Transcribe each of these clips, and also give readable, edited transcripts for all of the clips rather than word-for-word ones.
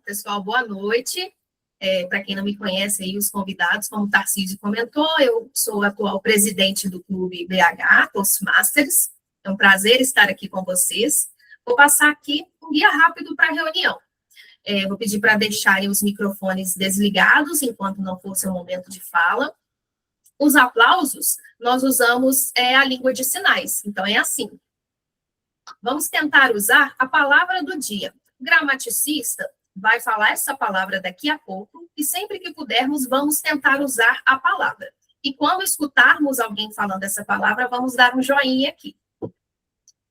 pessoal, boa noite. Para quem não me conhece, aí, os convidados, como o Tarcísio comentou, eu sou a atual presidente do Clube BH, Toastmasters. É um prazer estar aqui com vocês. Vou passar aqui um guia rápido para a reunião. Vou pedir para deixarem os microfones desligados enquanto não for seu momento de fala. Os aplausos, nós usamos a língua de sinais. Então, é assim. Vamos tentar usar a palavra do dia. O gramaticista vai falar essa palavra daqui a pouco e sempre que pudermos, vamos tentar usar a palavra. E quando escutarmos alguém falando essa palavra, vamos dar um joinha aqui.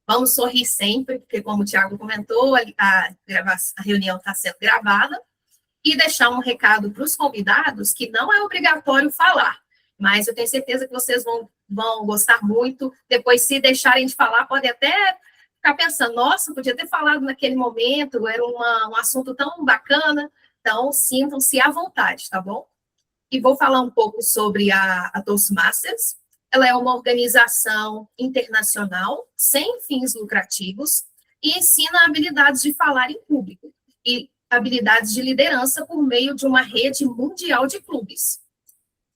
Vamos sorrir sempre, porque como o Thiago comentou, a reunião está sendo gravada. E deixar um recado para os convidados que não é obrigatório falar, mas eu tenho certeza que vocês vão gostar muito. Depois, se deixarem de falar, podem até ficar pensando, nossa, podia ter falado naquele momento, era um assunto tão bacana. Então, sintam-se à vontade, tá bom? E vou falar um pouco sobre a Toastmasters. Ela é uma organização internacional, sem fins lucrativos, e ensina habilidades de falar em público e habilidades de liderança por meio de uma rede mundial de clubes.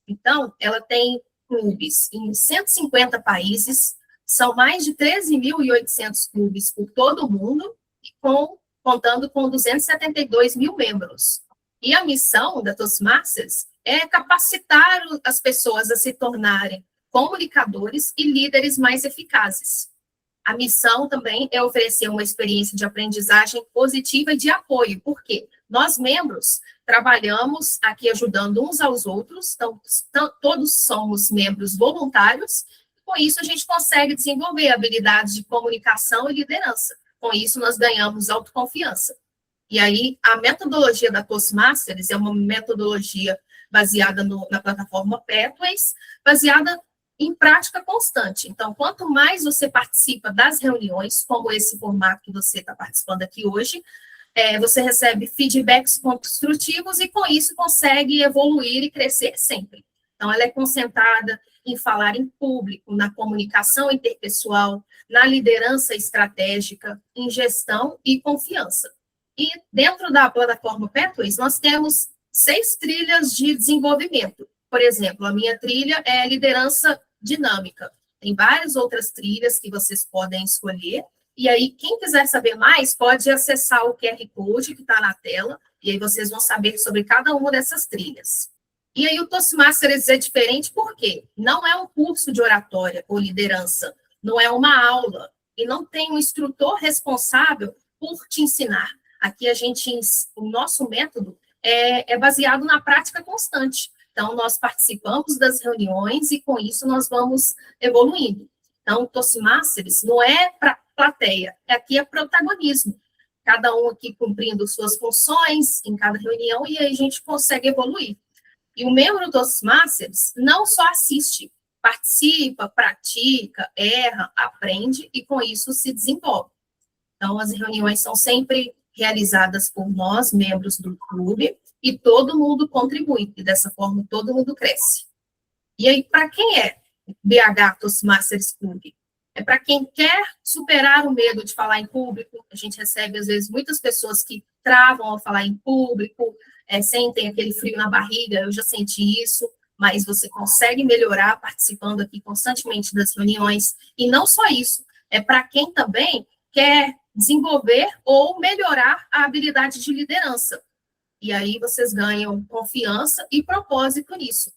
Então, ela tem clubes em 150 países, são mais de 13.800 clubes por todo o mundo, contando com 272 mil membros. E a missão da Toastmasters é capacitar as pessoas a se tornarem comunicadores e líderes mais eficazes. A missão também é oferecer uma experiência de aprendizagem positiva e de apoio, porque nós, membros, trabalhamos aqui ajudando uns aos outros, então, todos somos membros voluntários, e com isso a gente consegue desenvolver habilidades de comunicação e liderança. Com isso, nós ganhamos autoconfiança. E aí, a metodologia da Toastmasters é uma metodologia baseada na plataforma Pathways, baseada em prática constante. Então, quanto mais você participa das reuniões, como esse formato que você está participando aqui hoje, você recebe feedbacks construtivos e, com isso, consegue evoluir e crescer sempre. Então, ela é concentrada em falar em público, na comunicação interpessoal, na liderança estratégica, em gestão e confiança. E, dentro da plataforma Pathways, nós temos 6 trilhas de desenvolvimento. Por exemplo, a minha trilha é liderança dinâmica. Tem várias outras trilhas que vocês podem escolher. E aí, quem quiser saber mais, pode acessar o QR Code que está na tela, e aí vocês vão saber sobre cada uma dessas trilhas. E aí, o Toastmasters é diferente porque não é um curso de oratória ou liderança, não é uma aula, e não tem um instrutor responsável por te ensinar. Aqui, o nosso método é baseado na prática constante. Então, nós participamos das reuniões e, com isso, nós vamos evoluindo. Então, o Toastmasters não é para plateia, aqui é protagonismo. Cada um aqui cumprindo suas funções em cada reunião e aí a gente consegue evoluir. E o membro do Toastmasters não só assiste, participa, pratica, erra, aprende e, com isso, se desenvolve. Então, as reuniões são sempre realizadas por nós, membros do clube, e todo mundo contribui, e dessa forma todo mundo cresce. E aí, para quem é BH Toastmasters Club? É para quem quer superar o medo de falar em público. A gente recebe, às vezes, muitas pessoas que travam ao falar em público, sentem aquele frio na barriga, eu já senti isso, mas você consegue melhorar participando aqui constantemente das reuniões. E não só isso, é para quem também quer desenvolver ou melhorar a habilidade de liderança. E aí vocês ganham confiança e propósito nisso.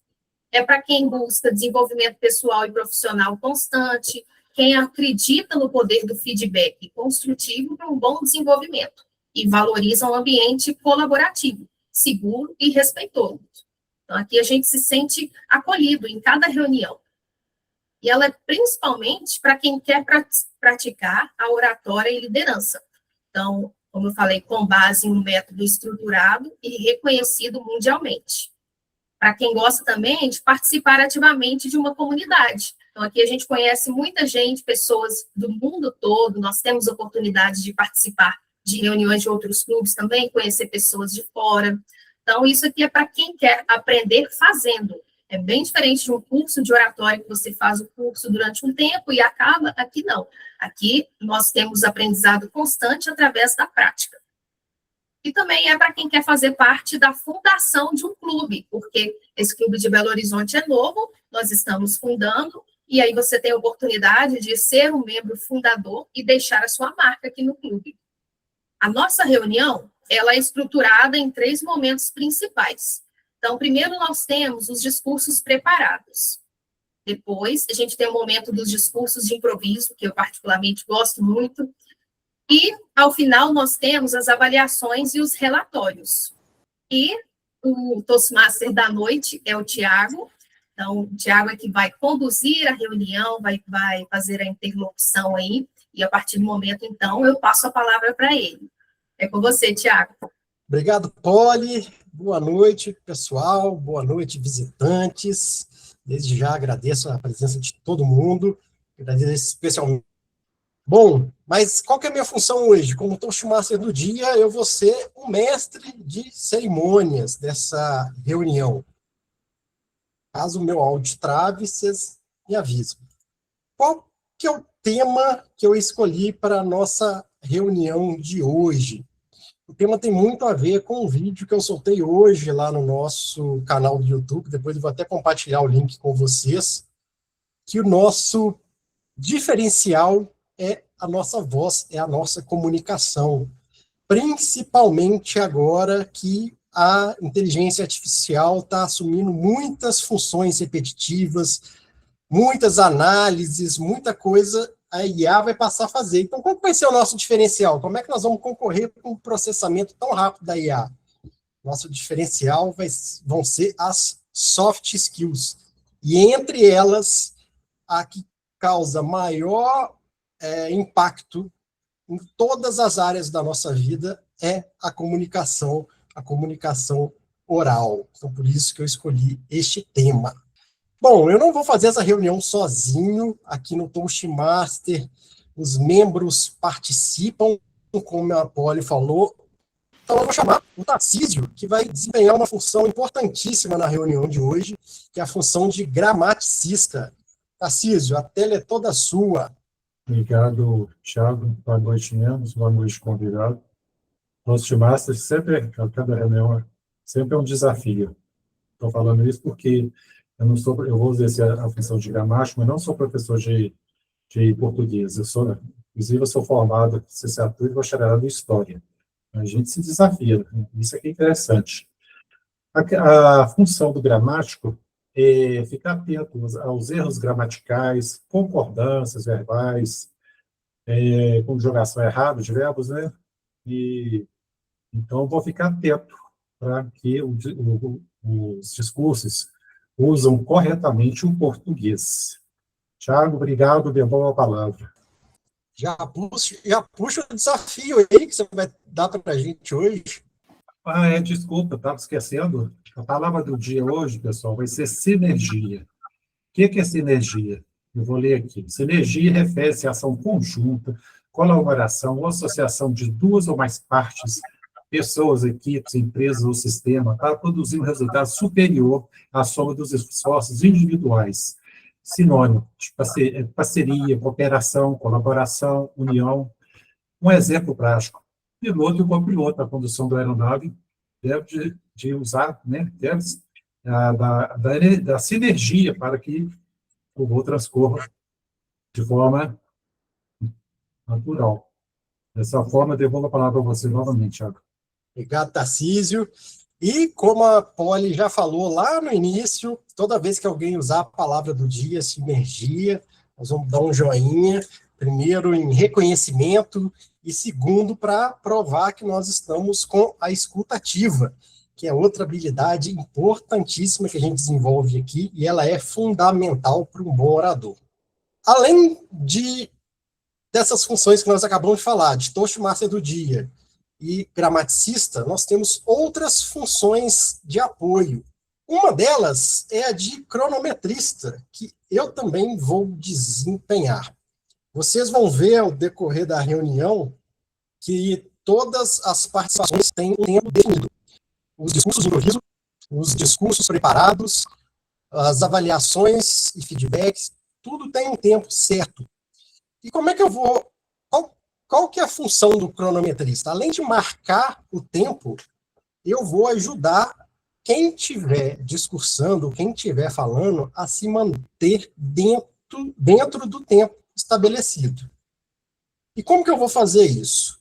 É para quem busca desenvolvimento pessoal e profissional constante, quem acredita no poder do feedback construtivo para um bom desenvolvimento e valoriza um ambiente colaborativo, seguro e respeitoso. Então, aqui a gente se sente acolhido em cada reunião. E ela é principalmente para quem quer praticar a oratória e liderança. Então, como eu falei, com base em um método estruturado e reconhecido mundialmente. Para quem gosta também de participar ativamente de uma comunidade. Então, aqui a gente conhece muita gente, pessoas do mundo todo, nós temos oportunidade de participar de reuniões de outros clubes também, conhecer pessoas de fora. Então, isso aqui é para quem quer aprender fazendo. É bem diferente de um curso de oratória que você faz o curso durante um tempo e acaba. Aqui não. Aqui nós temos aprendizado constante através da prática. e também é para quem quer fazer parte da fundação de um clube, porque esse clube de Belo Horizonte é novo, nós estamos fundando, e aí você tem a oportunidade de ser um membro fundador e deixar a sua marca aqui no clube. A nossa reunião, ela é estruturada em 3 momentos principais. Então, primeiro nós temos os discursos preparados. Depois, a gente tem o momento dos discursos de improviso, que eu particularmente gosto muito. E, ao final, nós temos as avaliações e os relatórios. E o Toastmaster da noite é o Tiago. Então, o Tiago é que vai conduzir a reunião, vai fazer a interlocução aí. E, a partir do momento, então, eu passo a palavra para ele. É com você, Tiago. Obrigado, Poli. Boa noite, pessoal. Boa noite, visitantes. Desde já agradeço a presença de todo mundo. Agradeço especialmente. Bom, mas qual que é a minha função hoje? Como Toastmaster do dia, eu vou ser o mestre de cerimônias dessa reunião. Caso o meu áudio trave, vocês me avisam. Qual que é o tema que eu escolhi para a nossa reunião de hoje? O tema tem muito a ver com o vídeo que eu soltei hoje lá no nosso canal do YouTube, depois eu vou até compartilhar o link com vocês, que o nosso diferencial é a nossa voz, é a nossa comunicação, principalmente agora que a inteligência artificial está assumindo muitas funções repetitivas, muitas análises, muita coisa, a IA vai passar a fazer. Então, qual vai ser o nosso diferencial? Como é que nós vamos concorrer com o processamento tão rápido da IA? Nosso diferencial vão ser as soft skills. E entre elas, a que causa maior impacto em todas as áreas da nossa vida é a comunicação oral. Então, por isso que eu escolhi este tema. Bom, eu não vou fazer essa reunião sozinho, aqui no Toastmaster, os membros participam, como a Poli falou, então eu vou chamar o Tarcísio, que vai desempenhar uma função importantíssima na reunião de hoje, que é a função de gramaticista. Tarcísio, a tela é toda sua. Obrigado, Thiago. Boa noite, membros. Boa noite, convidado. Toastmaster sempre, a cada reunião, sempre é um desafio. Estou falando isso porque eu vou exercer a função de gramático, mas não sou professor de português. Inclusive, eu sou formado em licenciatura e bacharelado em História. A gente se desafia, né? Isso aqui é interessante. A função do gramático é ficar atento aos erros gramaticais, concordâncias verbais, conjugação errada de verbos, né? Então, eu vou ficar atento para que os discursos usam corretamente o português. Tiago, obrigado, devolvo a palavra. Já puxa o desafio aí que você vai dar para a gente hoje. Desculpa, estava esquecendo. A palavra do dia hoje, pessoal, vai ser sinergia. O que é sinergia? Eu vou ler aqui. Sinergia refere-se à ação conjunta, colaboração ou associação de duas ou mais partes, pessoas, equipes, empresas ou sistema, para produzir um resultado superior à soma dos esforços individuais. Sinônimo de parceria, cooperação, colaboração, união. Um exemplo prático. Piloto e copiloto na condução da aeronave deve de usar, né, da sinergia para que o voo transcorra de forma natural. Dessa forma, eu devolvo a palavra a você novamente, Thiago. Obrigado, Tarcísio. E como a Poli já falou lá no início, toda vez que alguém usar a palavra do dia, sinergia, nós vamos dar um joinha, primeiro em reconhecimento e segundo para provar que nós estamos com a escuta ativa, que é outra habilidade importantíssima que a gente desenvolve aqui e ela é fundamental para um bom orador. Além dessas funções que nós acabamos de falar, de Toastmaster do dia e gramaticista, nós temos outras funções de apoio. Uma delas é a de cronometrista, que eu também vou desempenhar. Vocês vão ver ao decorrer da reunião que todas as participações têm um tempo definido. Os discursos de improviso, os discursos preparados, as avaliações e feedbacks, tudo tem um tempo certo. E como é que eu vou... Qual qual que é a função do cronometrista? Além de marcar o tempo, eu vou ajudar quem estiver discursando, quem estiver falando, a se manter dentro do tempo estabelecido. E como que eu vou fazer isso?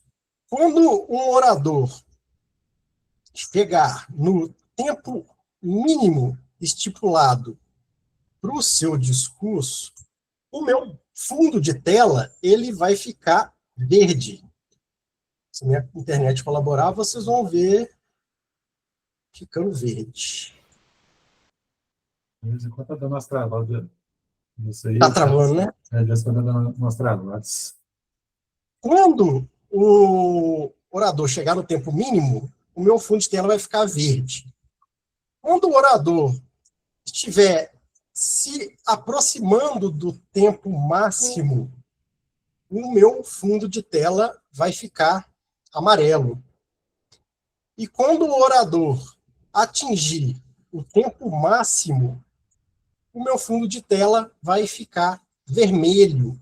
Quando um orador chegar no tempo mínimo estipulado para o seu discurso, o meu fundo de tela ele vai ficar verde. Se minha internet colaborar, vocês vão ver ficando verde. De vez em quando está dando umas travadas. Está travando, né? De vez em quando está dando umas travadas. Quando o orador chegar no tempo mínimo, o meu fundo de tela vai ficar verde. Quando o orador estiver se aproximando do tempo máximo, o meu fundo de tela vai ficar amarelo. E quando o orador atingir o tempo máximo, o meu fundo de tela vai ficar vermelho.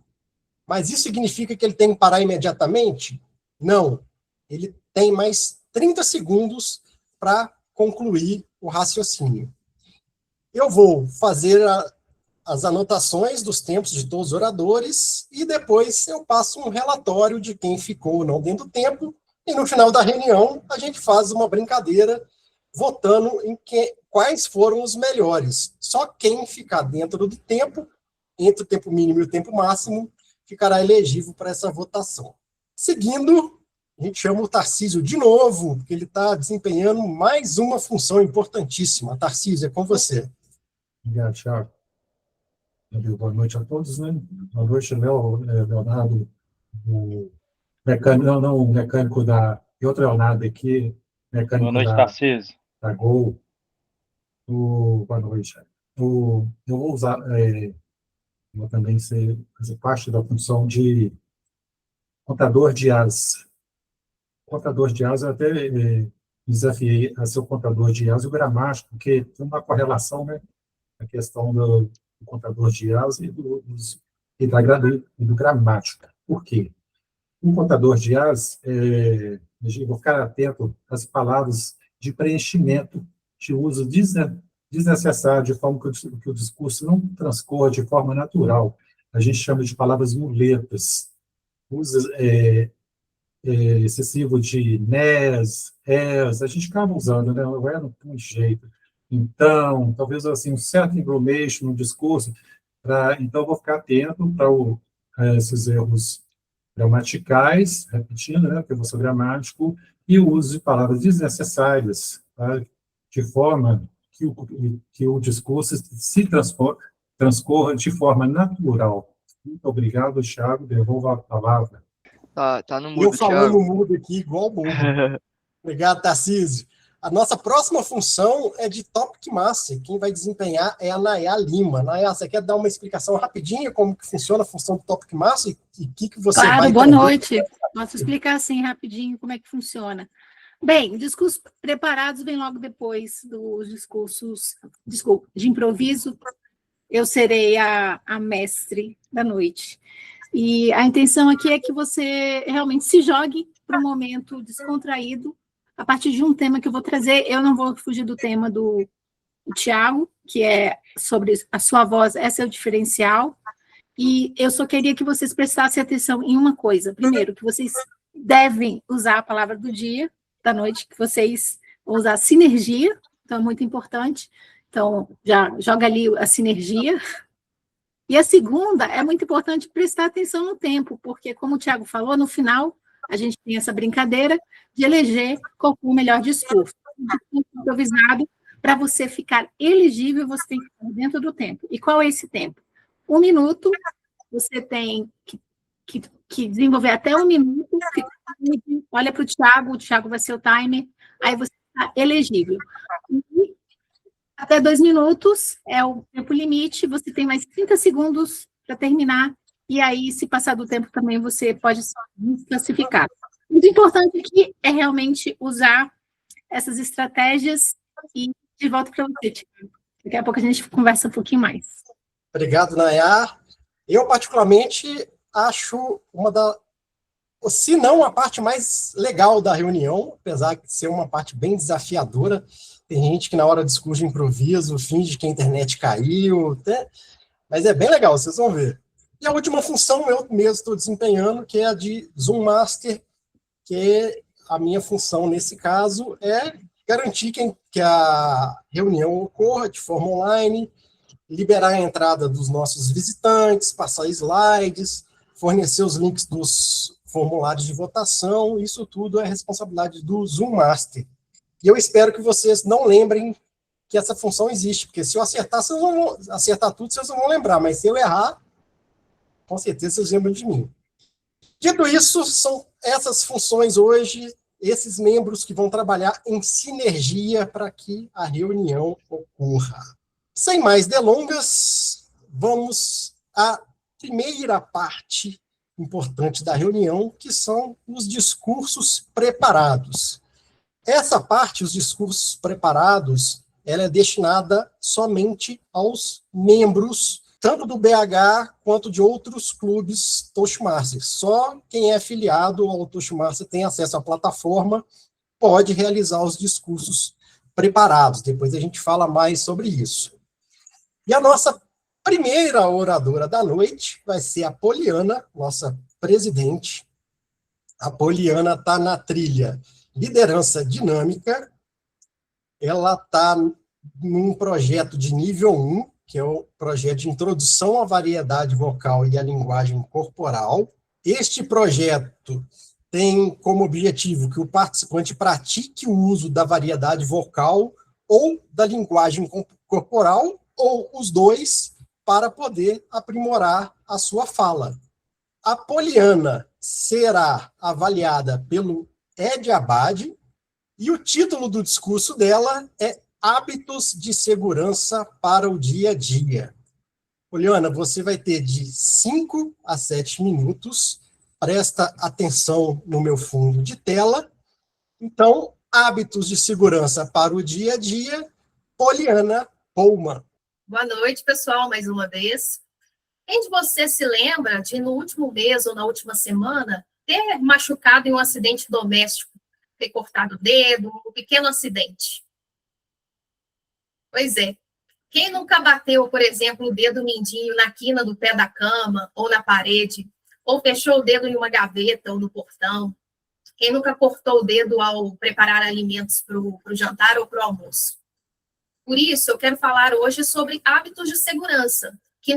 Mas isso significa que ele tem que parar imediatamente? Não. Ele tem mais 30 segundos para concluir o raciocínio. Eu vou fazer as anotações dos tempos de todos os oradores e depois eu passo um relatório de quem ficou ou não dentro do tempo e no final da reunião a gente faz uma brincadeira votando em quais foram os melhores. Só quem ficar dentro do tempo, entre o tempo mínimo e o tempo máximo, ficará elegível para essa votação. Seguindo, a gente chama o Tarcísio de novo, porque ele está desempenhando mais uma função importantíssima. Tarcísio, é com você. Obrigado, Thiago. Boa noite a todos, né? Boa noite, Leonardo, o mecânico, não, o mecânico e outro Leonardo aqui, mecânico Boa noite, Tarcísio. da Gol. Boa noite. Eu vou usar, vou também fazer parte da função de contador de as. Contador de as, eu até desafiei a ser o contador de as e o gramático, porque tem uma correlação, né? A questão do contador de as e do gramático. Por quê? Um contador de as, eu vou ficar atento às palavras de preenchimento, de uso desnecessário, de forma que o discurso não transcorra de forma natural. A gente chama de palavras muletas. Uso excessivo de nes, es, a gente acaba usando, né? Não tem jeito. Então, talvez assim, um certo englomation no discurso, então eu vou ficar atento para esses erros gramaticais, repetindo, né, porque eu vou ser gramático, e o uso de palavras desnecessárias, tá? De forma que o discurso se transcorra de forma natural. Muito obrigado, Thiago, devolvo a palavra. Tá no mudo, Eu falando Thiago. mudo aqui, igual bobo. Obrigado, Tarcísio. A nossa próxima função é de Topic Master. Quem vai desempenhar é a Nayá Lima. Nayá, você quer dar uma explicação rapidinha como que funciona a função do Topic Master e o que você vai... Claro, boa noite. Posso explicar assim rapidinho como é que funciona. Bem, discursos preparados vem logo depois dos discursos, de improviso. Eu serei a mestre da noite. E a intenção aqui é que você realmente se jogue para um momento descontraído, a partir de um tema que eu vou trazer. Eu não vou fugir do tema do Thiago, que é sobre a sua voz, esse é o diferencial, e eu só queria que vocês prestassem atenção em uma coisa. Primeiro, que vocês devem usar a palavra do dia, da noite, que vocês vão usar sinergia, então é muito importante, então já joga ali a sinergia. E a segunda, é muito importante prestar atenção no tempo, porque, como o Thiago falou, no final, a gente tem essa brincadeira de eleger qual foi o melhor discurso. Improvisado, para você ficar elegível, você tem que estar dentro do tempo. E qual é esse tempo? 1 minuto, você tem que desenvolver até 1 minuto, olha para o Thiago vai ser o timer, aí você está elegível. E até 2 minutos é o tempo limite, você tem mais 30 segundos para terminar, e aí, se passar do tempo também, você pode se classificar. Muito importante aqui é realmente usar essas estratégias e de volta para você, Thiago. Daqui a pouco a gente conversa um pouquinho mais. Obrigado, Nayá. Eu, particularmente, acho uma se não a parte mais legal da reunião, apesar de ser uma parte bem desafiadora. Tem gente que na hora do discurso de improviso finge que a internet caiu, mas é bem legal, vocês vão ver. E a última função eu mesmo estou desempenhando, que é a de Zoom Master, que a minha função nesse caso é garantir que a reunião ocorra de forma online, liberar a entrada dos nossos visitantes, passar slides, fornecer os links dos formulários de votação, isso tudo é responsabilidade do Zoom Master. E eu espero que vocês não lembrem que essa função existe, porque se eu acertar, acertar tudo, vocês não vão lembrar, mas se eu errar, com certeza vocês lembram de mim. Dito isso, são essas funções hoje, esses membros que vão trabalhar em sinergia para que a reunião ocorra. Sem mais delongas, vamos à primeira parte importante da reunião, que são os discursos preparados. Essa parte, os discursos preparados, ela é destinada somente aos membros, tanto do BH quanto de outros clubes Toastmasters. Só quem é afiliado ao Toastmaster tem acesso à plataforma, pode realizar os discursos preparados. Depois a gente fala mais sobre isso. E a nossa primeira oradora da noite vai ser a Poliana, nossa presidente. A Poliana está na trilha Liderança Dinâmica. Ela está num projeto de nível 1, que é o projeto de introdução à variedade vocal e à linguagem corporal. Este projeto tem como objetivo que o participante pratique o uso da variedade vocal ou da linguagem corporal, ou os dois, para poder aprimorar a sua fala. A Poliana será avaliada pelo Ed Abad, e o título do discurso dela é Hábitos de Segurança para o Dia a Dia. Poliana, você vai ter de 5 a 7 minutos, presta atenção no meu fundo de tela. Então, hábitos de segurança para o dia a dia, Poliana Pohlmann. Boa noite, pessoal, mais uma vez. Quem de vocês se lembra de, no último mês ou na última semana, ter machucado em um acidente doméstico, ter cortado o dedo, um pequeno acidente? Pois é. Quem nunca bateu, por exemplo, o dedo mindinho na quina do pé da cama ou na parede, ou fechou o dedo em uma gaveta ou no portão? Quem nunca cortou o dedo ao preparar alimentos para o jantar ou para o almoço? Por isso, eu quero falar hoje sobre hábitos de segurança que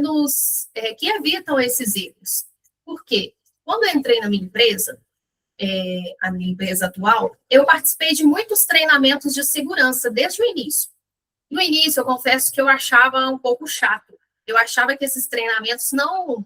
evitam esses erros. Por quê? Quando eu entrei na minha empresa, a minha empresa atual, eu participei de muitos treinamentos de segurança desde o início. No início, eu confesso que eu achava um pouco chato. Eu achava que esses treinamentos não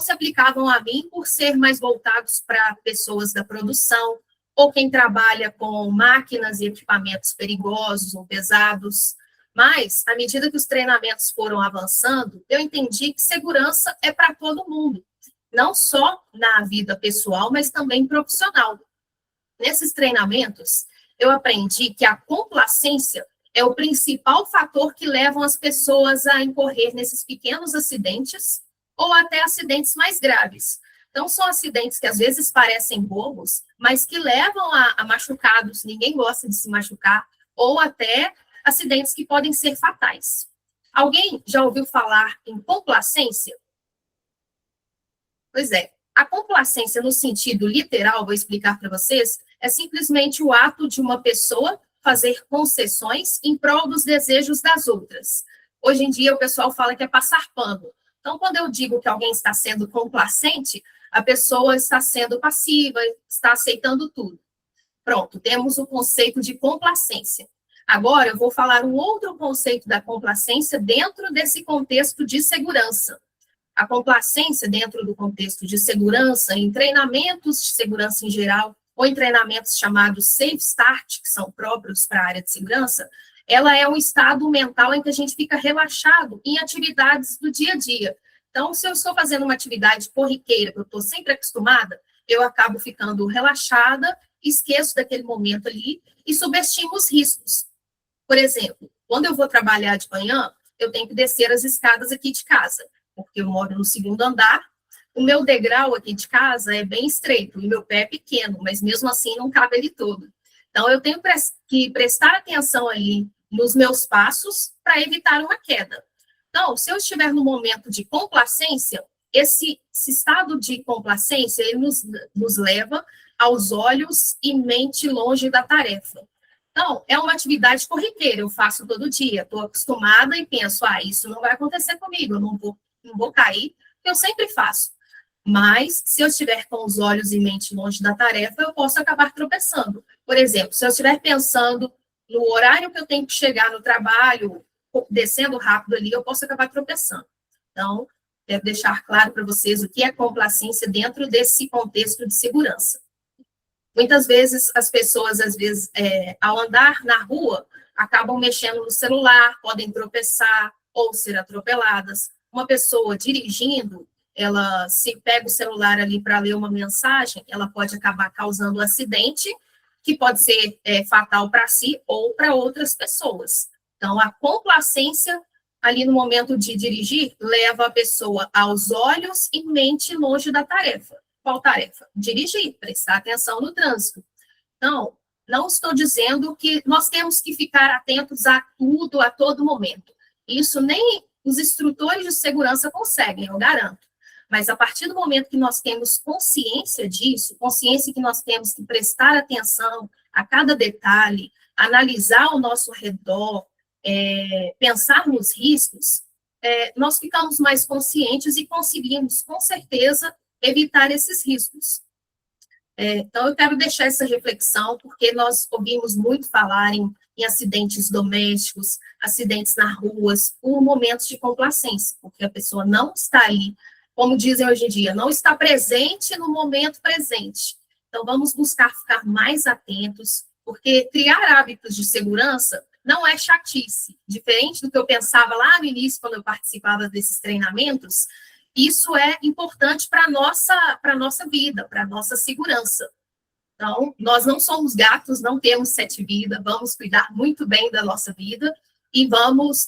se aplicavam a mim por ser mais voltados para pessoas da produção ou quem trabalha com máquinas e equipamentos perigosos ou pesados. Mas, à medida que os treinamentos foram avançando, eu entendi que segurança é para todo mundo, não só na vida pessoal, mas também profissional. Nesses treinamentos, eu aprendi que a complacência é o principal fator que levam as pessoas a incorrer nesses pequenos acidentes ou até acidentes mais graves. Então, são acidentes que às vezes parecem bobos, mas que levam a machucados, ninguém gosta de se machucar, ou até acidentes que podem ser fatais. Alguém já ouviu falar em complacência? Pois é, a complacência no sentido literal, vou explicar para vocês, é simplesmente o ato de uma pessoa fazer concessões em prol dos desejos das outras. Hoje em dia, o pessoal fala que é passar pano. Então, quando eu digo que alguém está sendo complacente, a pessoa está sendo passiva, está aceitando tudo. Pronto, temos o conceito de complacência. Agora, eu vou falar um outro conceito da complacência dentro desse contexto de segurança. A complacência dentro do contexto de segurança, em treinamentos de segurança em geral, ou em treinamentos chamados Safe Start, que são próprios para a área de segurança, ela é um estado mental em que a gente fica relaxado em atividades do dia a dia. Então, se eu estou fazendo uma atividade corriqueira, que eu estou sempre acostumada, eu acabo ficando relaxada, esqueço daquele momento ali e subestimo os riscos. Por exemplo, quando eu vou trabalhar de manhã, eu tenho que descer as escadas aqui de casa, porque eu moro no 2º andar, o meu degrau aqui de casa é bem estreito, e meu pé é pequeno, mas mesmo assim não cabe ele todo. Então, eu tenho que prestar atenção ali nos meus passos para evitar uma queda. Então, se eu estiver no momento de complacência, esse estado de complacência, ele nos leva aos olhos e mente longe da tarefa. Então, é uma atividade corriqueira, eu faço todo dia, estou acostumada e penso, isso não vai acontecer comigo, eu não vou cair, eu sempre faço. Mas, se eu estiver com os olhos e mente longe da tarefa, eu posso acabar tropeçando. Por exemplo, se eu estiver pensando no horário que eu tenho que chegar no trabalho, descendo rápido ali, eu posso acabar tropeçando. Então, quero deixar claro para vocês o que é complacência dentro desse contexto de segurança. Muitas vezes, as pessoas, ao andar na rua, acabam mexendo no celular, podem tropeçar ou ser atropeladas. Uma pessoa dirigindo, ela se pega o celular ali para ler uma mensagem, ela pode acabar causando um acidente que pode ser fatal para si ou para outras pessoas. Então, a complacência ali no momento de dirigir leva a pessoa aos olhos e mente longe da tarefa. Qual tarefa? Dirigir, prestar atenção no trânsito. Então, não estou dizendo que nós temos que ficar atentos a tudo, a todo momento. Isso nem os instrutores de segurança conseguem, eu garanto. Mas a partir do momento que nós temos consciência disso, consciência que nós temos que prestar atenção a cada detalhe, analisar ao nosso redor, pensar nos riscos, nós ficamos mais conscientes e conseguimos, com certeza, evitar esses riscos. Então, eu quero deixar essa reflexão, porque nós ouvimos muito falar em acidentes domésticos, acidentes nas ruas, por momentos de complacência, porque a pessoa não está ali, como dizem hoje em dia, não está presente no momento presente. Então, vamos buscar ficar mais atentos, porque criar hábitos de segurança não é chatice. Diferente do que eu pensava lá no início, quando eu participava desses treinamentos, isso é importante para a nossa vida, para a nossa segurança. Então, nós não somos gatos, não temos 7 vidas, vamos cuidar muito bem da nossa vida e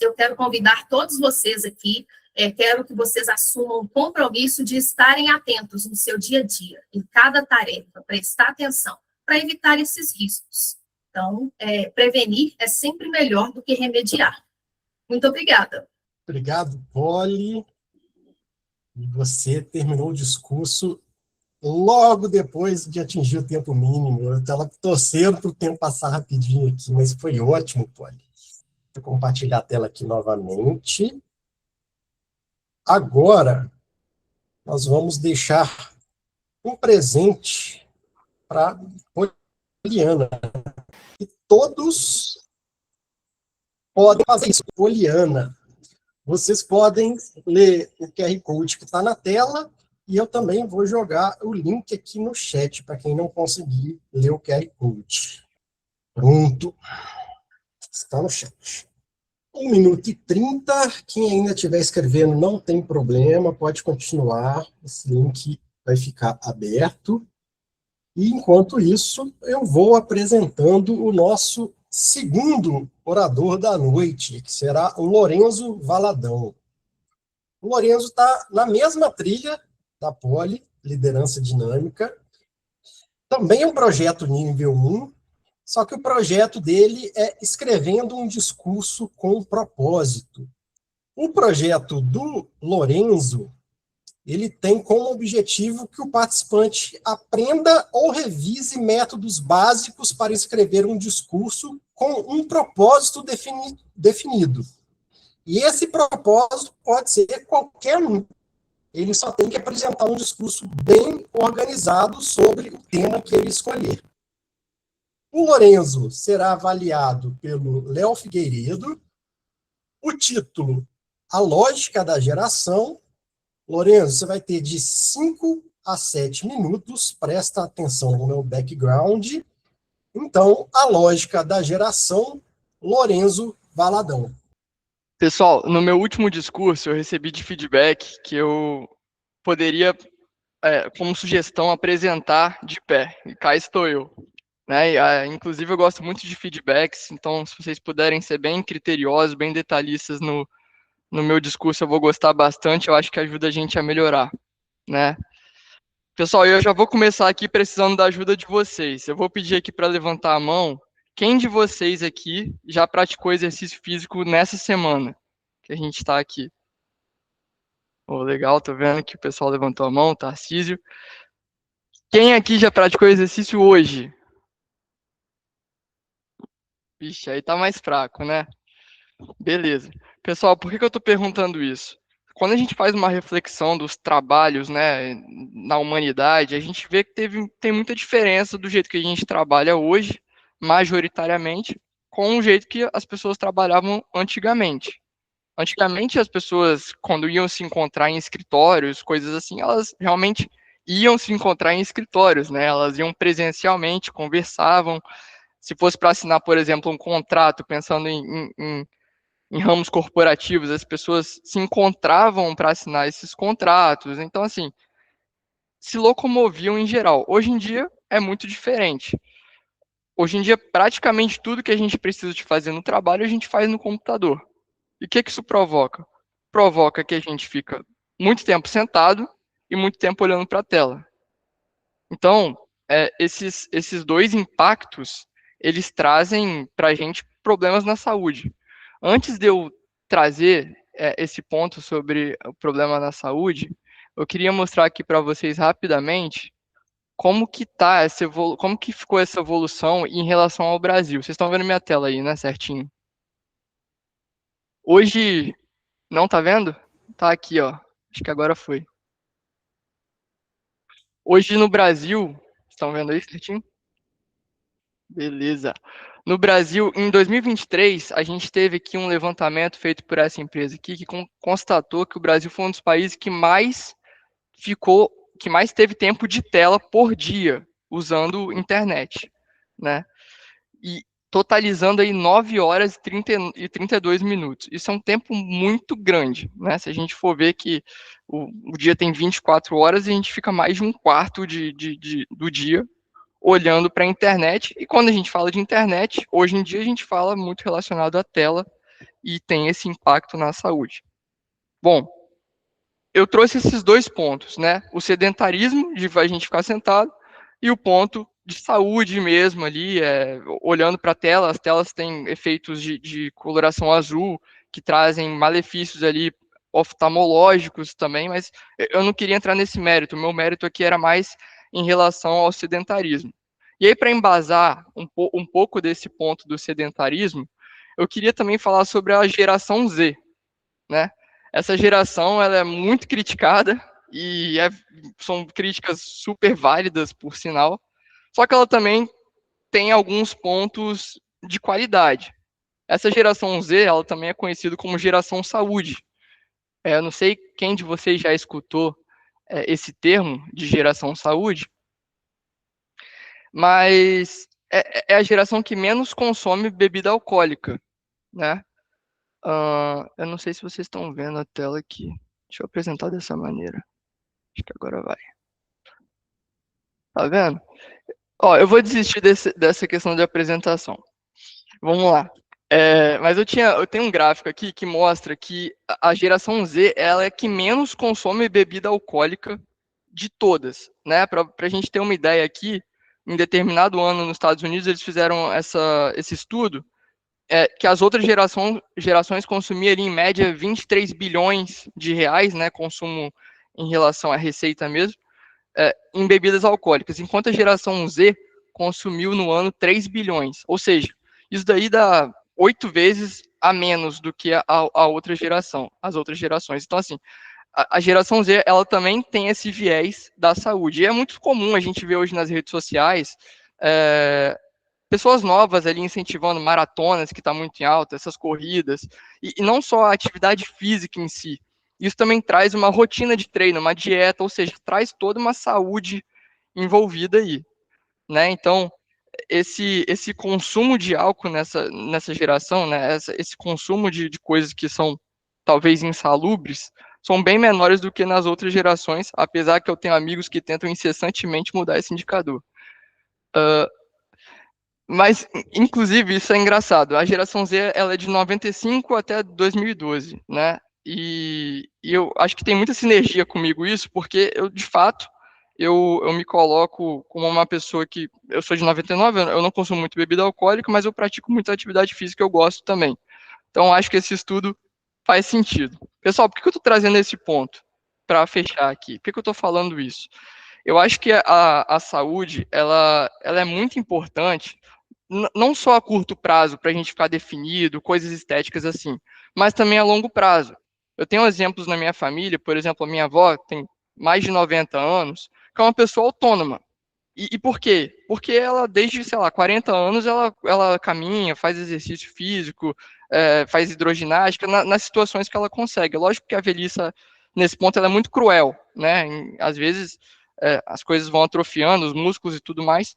eu quero convidar todos vocês aqui, quero que vocês assumam o compromisso de estarem atentos no seu dia a dia, em cada tarefa, prestar atenção, para evitar esses riscos. Então, prevenir é sempre melhor do que remediar. Muito obrigada. Obrigado, Polly. Você terminou o discurso logo depois de atingir o tempo mínimo. Eu estava torcendo para o tempo passar rapidinho aqui, mas foi ótimo, Polly. Vou compartilhar a tela aqui novamente. Agora, nós vamos deixar um presente para Poliana. E todos podem fazer isso. Poliana, vocês podem ler o QR Code que está na tela e eu também vou jogar o link aqui no chat para quem não conseguir ler o QR Code. Pronto. Está no chat. 1 minuto e 30. Quem ainda estiver escrevendo não tem problema, pode continuar. Esse link vai ficar aberto. E, enquanto isso, eu vou apresentando o nosso segundo orador da noite, que será o Lorenzo Valadão. O Lorenzo está na mesma trilha da Polly, Liderança Dinâmica. Também é um projeto nível 1, só que o projeto dele é escrevendo um discurso com propósito. O projeto do Lorenzo, ele tem como objetivo que o participante aprenda ou revise métodos básicos para escrever um discurso com um propósito definido. E esse propósito pode ser qualquer um. Ele só tem que apresentar um discurso bem organizado sobre o tema que ele escolher. O Lorenzo será avaliado pelo Léo Figueiredo. O título, A Lógica da Geração. Lorenzo, você vai ter de 5 a 7 minutos, presta atenção no meu background. Então, A Lógica da Geração, Lorenzo Valadão. Pessoal, no meu último discurso eu recebi de feedback que eu poderia, como sugestão, apresentar de pé, e cá estou eu. Né? Inclusive eu gosto muito de feedbacks, então se vocês puderem ser bem criteriosos, bem detalhistas no meu discurso, eu vou gostar bastante, eu acho que ajuda a gente a melhorar. né? Pessoal, eu já vou começar aqui precisando da ajuda de vocês. Eu vou pedir aqui para levantar a mão. Quem de vocês aqui já praticou exercício físico nessa semana que a gente está aqui? Oh, legal, tô vendo que o pessoal levantou a mão, Tarcísio. Quem aqui já praticou exercício hoje? Vixe, aí tá mais fraco, né? Beleza. Pessoal, por que eu tô perguntando isso? Quando a gente faz uma reflexão dos trabalhos, né, na humanidade, a gente vê que tem muita diferença do jeito que a gente trabalha hoje, majoritariamente, com o jeito que as pessoas trabalhavam antigamente. Antigamente, as pessoas, quando iam se encontrar em escritórios, coisas assim, elas realmente iam se encontrar em escritórios, né? Elas iam presencialmente, conversavam. Se fosse para assinar, por exemplo, um contrato, pensando em ramos corporativos, as pessoas se encontravam para assinar esses contratos. Então, assim, se locomoviam em geral. Hoje em dia é muito diferente. Hoje em dia, praticamente tudo que a gente precisa de fazer no trabalho, a gente faz no computador. E o que isso provoca? Provoca que a gente fica muito tempo sentado e muito tempo olhando para a tela. Então, esses dois impactos, eles trazem para a gente problemas na saúde. Antes de eu trazer esse ponto sobre o problema na saúde, eu queria mostrar aqui para vocês rapidamente como que como que ficou essa evolução em relação ao Brasil. Vocês estão vendo minha tela aí, né, certinho? Hoje, não tá vendo? Tá aqui, ó. Acho que agora foi. Hoje no Brasil, estão vendo aí certinho? Beleza. No Brasil, em 2023, a gente teve aqui um levantamento feito por essa empresa aqui, que constatou que o Brasil foi um dos países que mais teve tempo de tela por dia, usando internet, né? E totalizando aí 9 horas e 32 minutos. Isso é um tempo muito grande, né? Se a gente for ver que o dia tem 24 horas, a gente fica mais de um quarto do dia olhando para a internet. E quando a gente fala de internet, hoje em dia a gente fala muito relacionado à tela e tem esse impacto na saúde. Bom, eu trouxe esses dois pontos, né? O sedentarismo, de a gente ficar sentado, e o ponto de saúde mesmo ali, olhando para a tela. As telas têm efeitos de coloração azul, que trazem malefícios ali oftalmológicos também, mas eu não queria entrar nesse mérito. O meu mérito aqui era mais em relação ao sedentarismo. E aí, para embasar um pouco desse ponto do sedentarismo, eu queria também falar sobre a geração Z, né? Essa geração, ela é muito criticada e são críticas super válidas, por sinal, só que ela também tem alguns pontos de qualidade. Essa geração Z, ela também é conhecida como geração saúde. Eu não sei quem de vocês já escutou esse termo de geração saúde, mas é a geração que menos consome bebida alcoólica, né? Eu não sei se vocês estão vendo a tela aqui. Deixa eu apresentar dessa maneira. Acho que agora vai. Tá vendo? Ó, eu vou desistir dessa questão de apresentação. Vamos lá. Mas eu tenho um gráfico aqui que mostra que a geração Z, ela é a que menos consome bebida alcoólica de todas, né? Para a gente ter uma ideia aqui, em determinado ano nos Estados Unidos, eles fizeram esse estudo, que as outras gerações consumiam ali, em média 23 bilhões de reais, né? Consumo em relação à receita mesmo, em bebidas alcoólicas, enquanto a geração Z consumiu no ano 3 bilhões. Ou seja, isso daí dá 8 vezes a menos do que a outra geração, as outras gerações. Então, assim, a geração Z, ela também tem esse viés da saúde. E é muito comum a gente ver hoje nas redes sociais pessoas novas ali incentivando maratonas, que está muito em alta, essas corridas, e não só a atividade física em si. Isso também traz uma rotina de treino, uma dieta, ou seja, traz toda uma saúde envolvida aí, né? Então, esse consumo de álcool nessa geração, né? Esse consumo de coisas que são talvez insalubres, são bem menores do que nas outras gerações, apesar que eu tenho amigos que tentam incessantemente mudar esse indicador. Mas, inclusive, isso é engraçado. A geração Z, ela é de 95 até 2012, né? e eu acho que tem muita sinergia comigo isso, porque eu, de fato, eu me coloco como uma pessoa que, eu sou de 99, eu não consumo muito bebida alcoólica, mas eu pratico muita atividade física, eu gosto também. Então, acho que esse estudo faz sentido. Pessoal, por que eu estou trazendo esse ponto? Para fechar aqui, por que eu estou falando isso? Eu acho que a saúde, ela é muito importante, não só a curto prazo, para a gente ficar definido, coisas estéticas assim, mas também a longo prazo. Eu tenho exemplos na minha família, por exemplo, a minha avó tem mais de 90 anos, que é uma pessoa autônoma. E por quê? Porque ela, desde, sei lá, 40 anos, ela caminha, faz exercício físico, faz hidroginástica, nas situações que ela consegue. Lógico que a velhice, nesse ponto, ela é muito cruel, né? Às vezes, as coisas vão atrofiando, os músculos e tudo mais,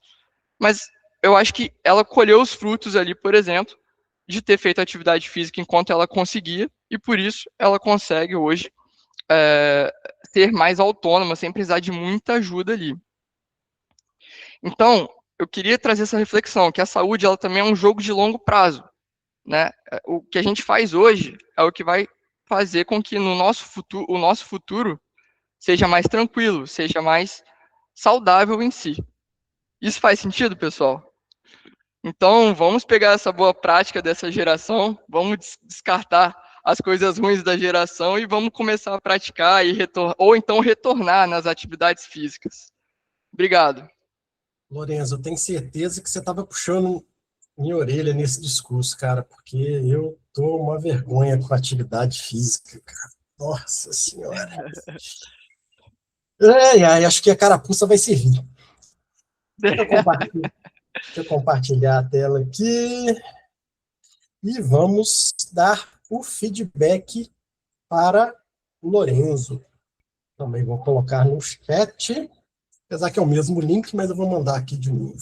mas eu acho que ela colheu os frutos ali, por exemplo, de ter feito atividade física enquanto ela conseguia, e por isso ela consegue hoje ser mais autônoma, sem precisar de muita ajuda ali. Então, eu queria trazer essa reflexão, que a saúde ela também é um jogo de longo prazo, né? O que a gente faz hoje é o que vai fazer com que no nosso futuro, o nosso futuro seja mais tranquilo, seja mais saudável em si. Isso faz sentido, pessoal? Então, vamos pegar essa boa prática dessa geração, vamos descartar as coisas ruins da geração e vamos começar a praticar ou então retornar nas atividades físicas. Obrigado. Lorenzo, eu tenho certeza que você estava puxando minha orelha nesse discurso, cara, porque eu tô uma vergonha com a atividade física, cara. Nossa Senhora. Acho que a carapuça vai servir. Deixa eu compartilhar a tela aqui e vamos dar o feedback para o Lorenzo. Também vou colocar no chat, apesar que é o mesmo link, mas eu vou mandar aqui de novo.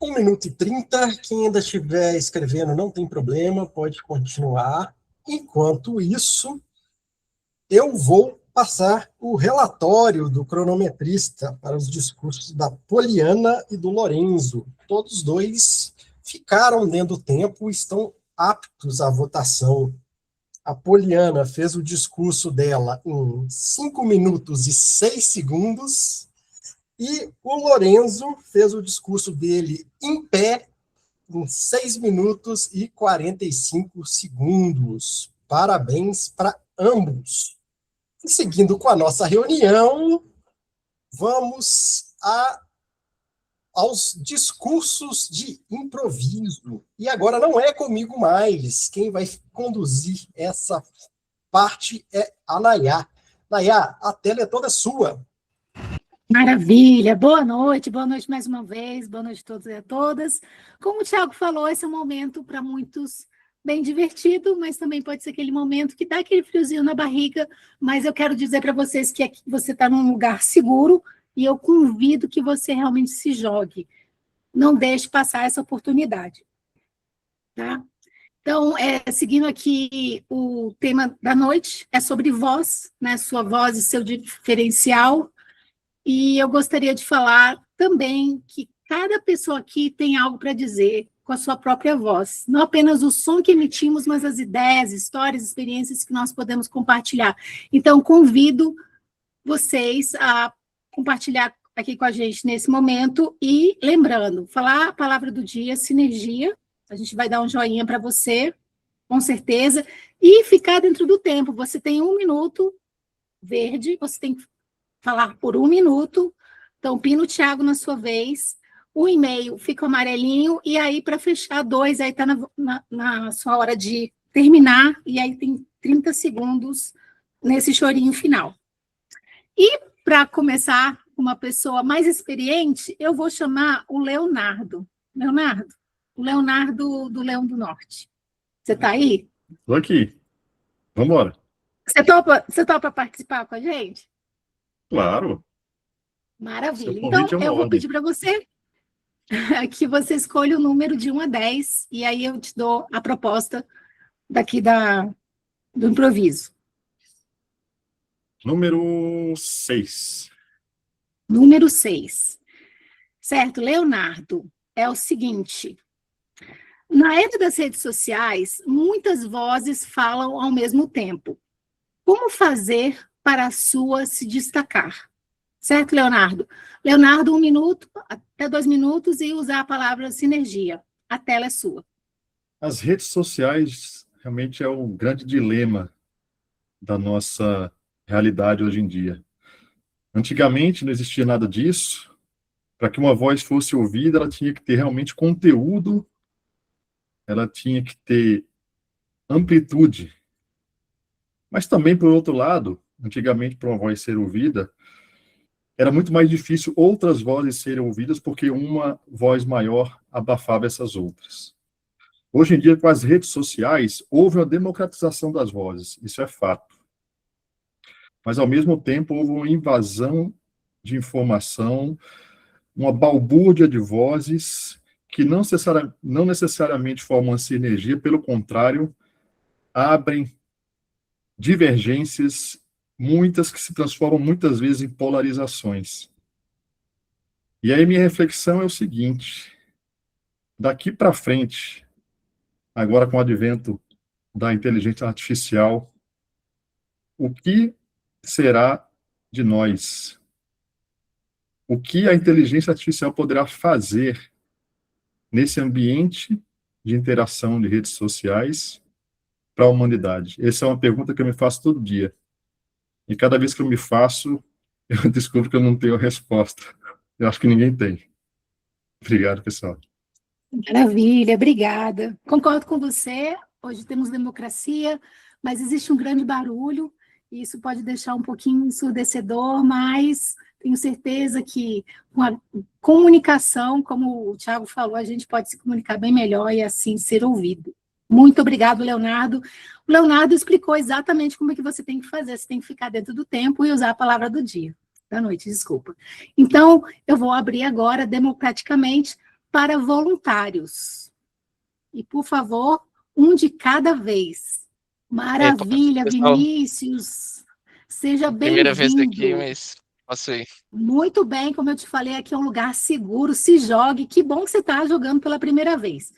1 minuto e 30, quem ainda estiver escrevendo não tem problema, pode continuar. Enquanto isso, eu vou passar o relatório do cronometrista para os discursos da Poliana e do Lorenzo. Todos dois ficaram dentro do tempo e estão aptos à votação. A Poliana fez o discurso dela em 5 minutos e 6 segundos, e o Lorenzo fez o discurso dele em pé em 6 minutos e 45 segundos. Parabéns para ambos. E seguindo com a nossa reunião, vamos aos discursos de improviso. E agora não é comigo mais. Quem vai conduzir essa parte é a Nayá. Nayá, a tela é toda sua. Maravilha, boa noite mais uma vez, boa noite a todos e a todas. Como o Thiago falou, esse é um momento para muitos bem divertido, mas também pode ser aquele momento que dá aquele friozinho na barriga, mas eu quero dizer para vocês que aqui você está num lugar seguro e eu convido que você realmente se jogue. Não deixe passar essa oportunidade. Tá? Então, seguindo aqui o tema da noite, é sobre voz, né? Sua voz e seu diferencial. E eu gostaria de falar também que cada pessoa aqui tem algo para dizer com a sua própria voz. Não apenas o som que emitimos, mas as ideias, histórias, experiências que nós podemos compartilhar. Então, convido vocês a compartilhar aqui com a gente nesse momento e lembrando, falar a palavra do dia, sinergia. A gente vai dar um joinha para você, com certeza, e ficar dentro do tempo. Você tem 1 minuto verde, você tem que falar por 1 minuto. Então, Pino, Thiago, na sua vez. O e-mail fica amarelinho, e aí, para fechar, 2, aí está na sua hora de terminar, e aí tem 30 segundos nesse chorinho final. E, para começar, uma pessoa mais experiente, eu vou chamar o Leonardo. Leonardo? O Leonardo do Leão do Norte. Você está aí? Estou aqui. Vamos embora. Você topa participar com a gente? Claro. Maravilha. Então, eu vou pedir para você que você escolha o número de 1 a 10, e aí eu te dou a proposta daqui do improviso. Número 6. Número 6. Certo, Leonardo, é o seguinte: na era das redes sociais, muitas vozes falam ao mesmo tempo. Como fazer para a sua se destacar? Certo, Leonardo? Leonardo, 1 minuto, até 2 minutos, e usar a palavra sinergia. A tela é sua. As redes sociais realmente é um grande dilema da nossa realidade hoje em dia. Antigamente não existia nada disso. Para que uma voz fosse ouvida, ela tinha que ter realmente conteúdo, ela tinha que ter amplitude. Mas também, por outro lado, antigamente, para uma voz ser ouvida, era muito mais difícil outras vozes serem ouvidas, porque uma voz maior abafava essas outras. Hoje em dia, com as redes sociais, houve uma democratização das vozes, isso é fato. Mas, ao mesmo tempo, houve uma invasão de informação, uma balbúrdia de vozes que não necessariamente formam uma sinergia, pelo contrário, abrem divergências, muitas que se transformam muitas vezes em polarizações. E aí minha reflexão é o seguinte: daqui para frente, agora com o advento da inteligência artificial, o que será de nós? O que a inteligência artificial poderá fazer nesse ambiente de interação de redes sociais para a humanidade? Essa é uma pergunta que eu me faço todo dia. E cada vez que eu me faço, eu descubro que eu não tenho resposta. Eu acho que ninguém tem. Obrigado, pessoal. Maravilha, obrigada. Concordo com você, hoje temos democracia, mas existe um grande barulho, e isso pode deixar um pouquinho ensurdecedor, mas tenho certeza que com a comunicação, como o Thiago falou, a gente pode se comunicar bem melhor e assim ser ouvido. Muito obrigado, Leonardo. O Leonardo explicou exatamente como é que você tem que fazer, você tem que ficar dentro do tempo e usar a palavra do dia, da noite, desculpa. Então, eu vou abrir agora, democraticamente, para voluntários. E, por favor, um de cada vez. Maravilha, pessoal. Vinícius. Seja Primeira vez aqui, bem-vindo. mas posso ir. Muito bem, como eu te falei, aqui é um lugar seguro, se jogue. Que bom que você está jogando pela primeira vez.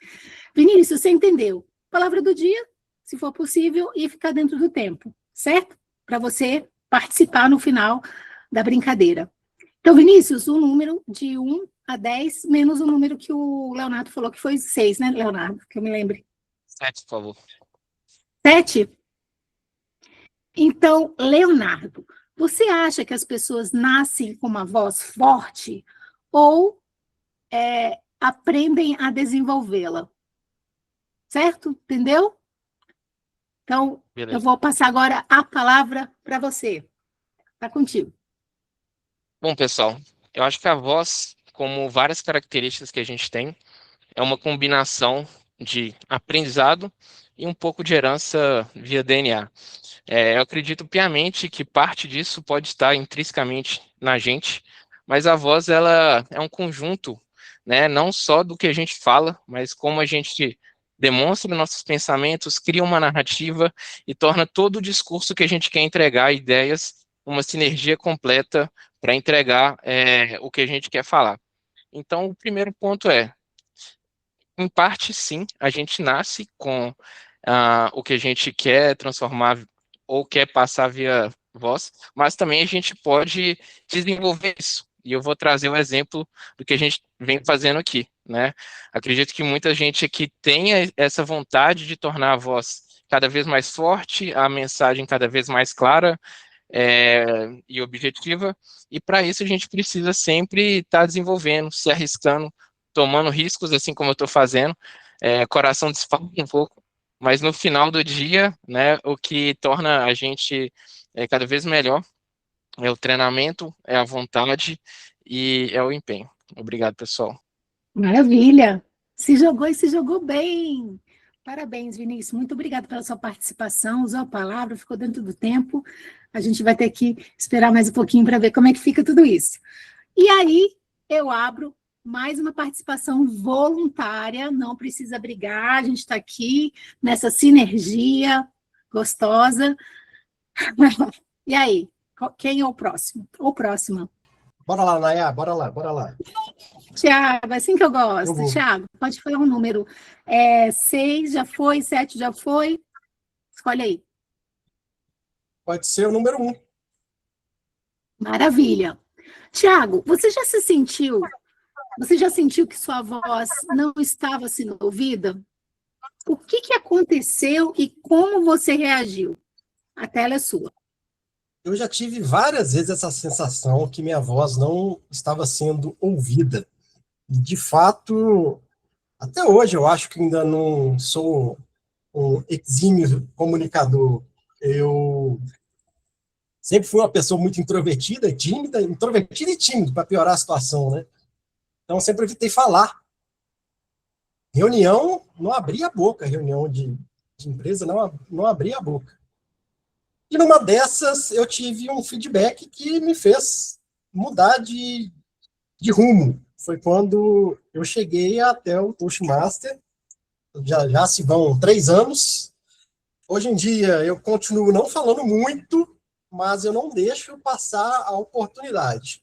Vinícius, você entendeu? Palavra do dia, se for possível, e ficar dentro do tempo, certo? Para você participar no final da brincadeira. Então, Vinícius, um número de 1 a 10, menos o número que o Leonardo falou, que foi 6, né, Leonardo? Que eu me lembre. 7, por favor. 7? Então, Leonardo, você acha que as pessoas nascem com uma voz forte ou aprendem a desenvolvê-la? Certo? Entendeu? Então, Beleza. eu vou passar agora a palavra para você. Está contigo. Bom, pessoal, eu acho que a voz, como várias características que a gente tem, é uma combinação de aprendizado e um pouco de herança via DNA. Eu acredito piamente que parte disso pode estar intrinsecamente na gente, mas a voz, ela é um conjunto, né, não só do que a gente fala, mas como a gente demonstra nossos pensamentos, cria uma narrativa e torna todo o discurso que a gente quer entregar, ideias, uma sinergia completa para entregar o que a gente quer falar. Então, o primeiro ponto em parte, sim, a gente nasce com o que a gente quer transformar ou quer passar via voz, mas também a gente pode desenvolver isso. E eu vou trazer o exemplo do que a gente vem fazendo aqui, né? Acredito que muita gente aqui tenha essa vontade de tornar a voz cada vez mais forte, a mensagem cada vez mais clara e objetiva, e para isso a gente precisa sempre estar desenvolvendo, se arriscando, tomando riscos, assim como eu estou fazendo, coração dispara um pouco, mas no final do dia, né, o que torna a gente cada vez melhor é o treinamento, é a vontade e é o empenho. Obrigado, pessoal. Maravilha! Se jogou e se jogou bem! Parabéns, Vinícius. Muito obrigada pela sua participação, usou a palavra, ficou dentro do tempo. A gente vai ter que esperar mais um pouquinho para ver como é que fica tudo isso. E aí, eu abro mais uma participação voluntária, não precisa brigar, a gente está aqui nessa sinergia gostosa. E aí, quem é o próximo? Ou próxima? Bora lá, Nayá, bora lá, bora lá. Tiago, assim que eu gosto. Eu vou. Tiago, pode falar um número. 6 já foi, 7 já foi. Escolhe aí. pode ser o número 1. Maravilha. Tiago, você já sentiu que sua voz não estava sendo ouvida? O que aconteceu e como você reagiu? A tela é sua. Eu já tive várias vezes essa sensação que minha voz não estava sendo ouvida. E, de fato, até hoje eu acho que ainda não sou um exímio comunicador. Eu sempre fui uma pessoa muito introvertida e tímido, para piorar a situação, né? Então, sempre evitei falar. Reunião, não abria a boca. Reunião de empresa, não abria a boca. E numa dessas, eu tive um feedback que me fez mudar de rumo. Foi quando eu cheguei até o Toastmaster. Já se vão 3 anos. Hoje em dia, eu continuo não falando muito, mas eu não deixo passar a oportunidade.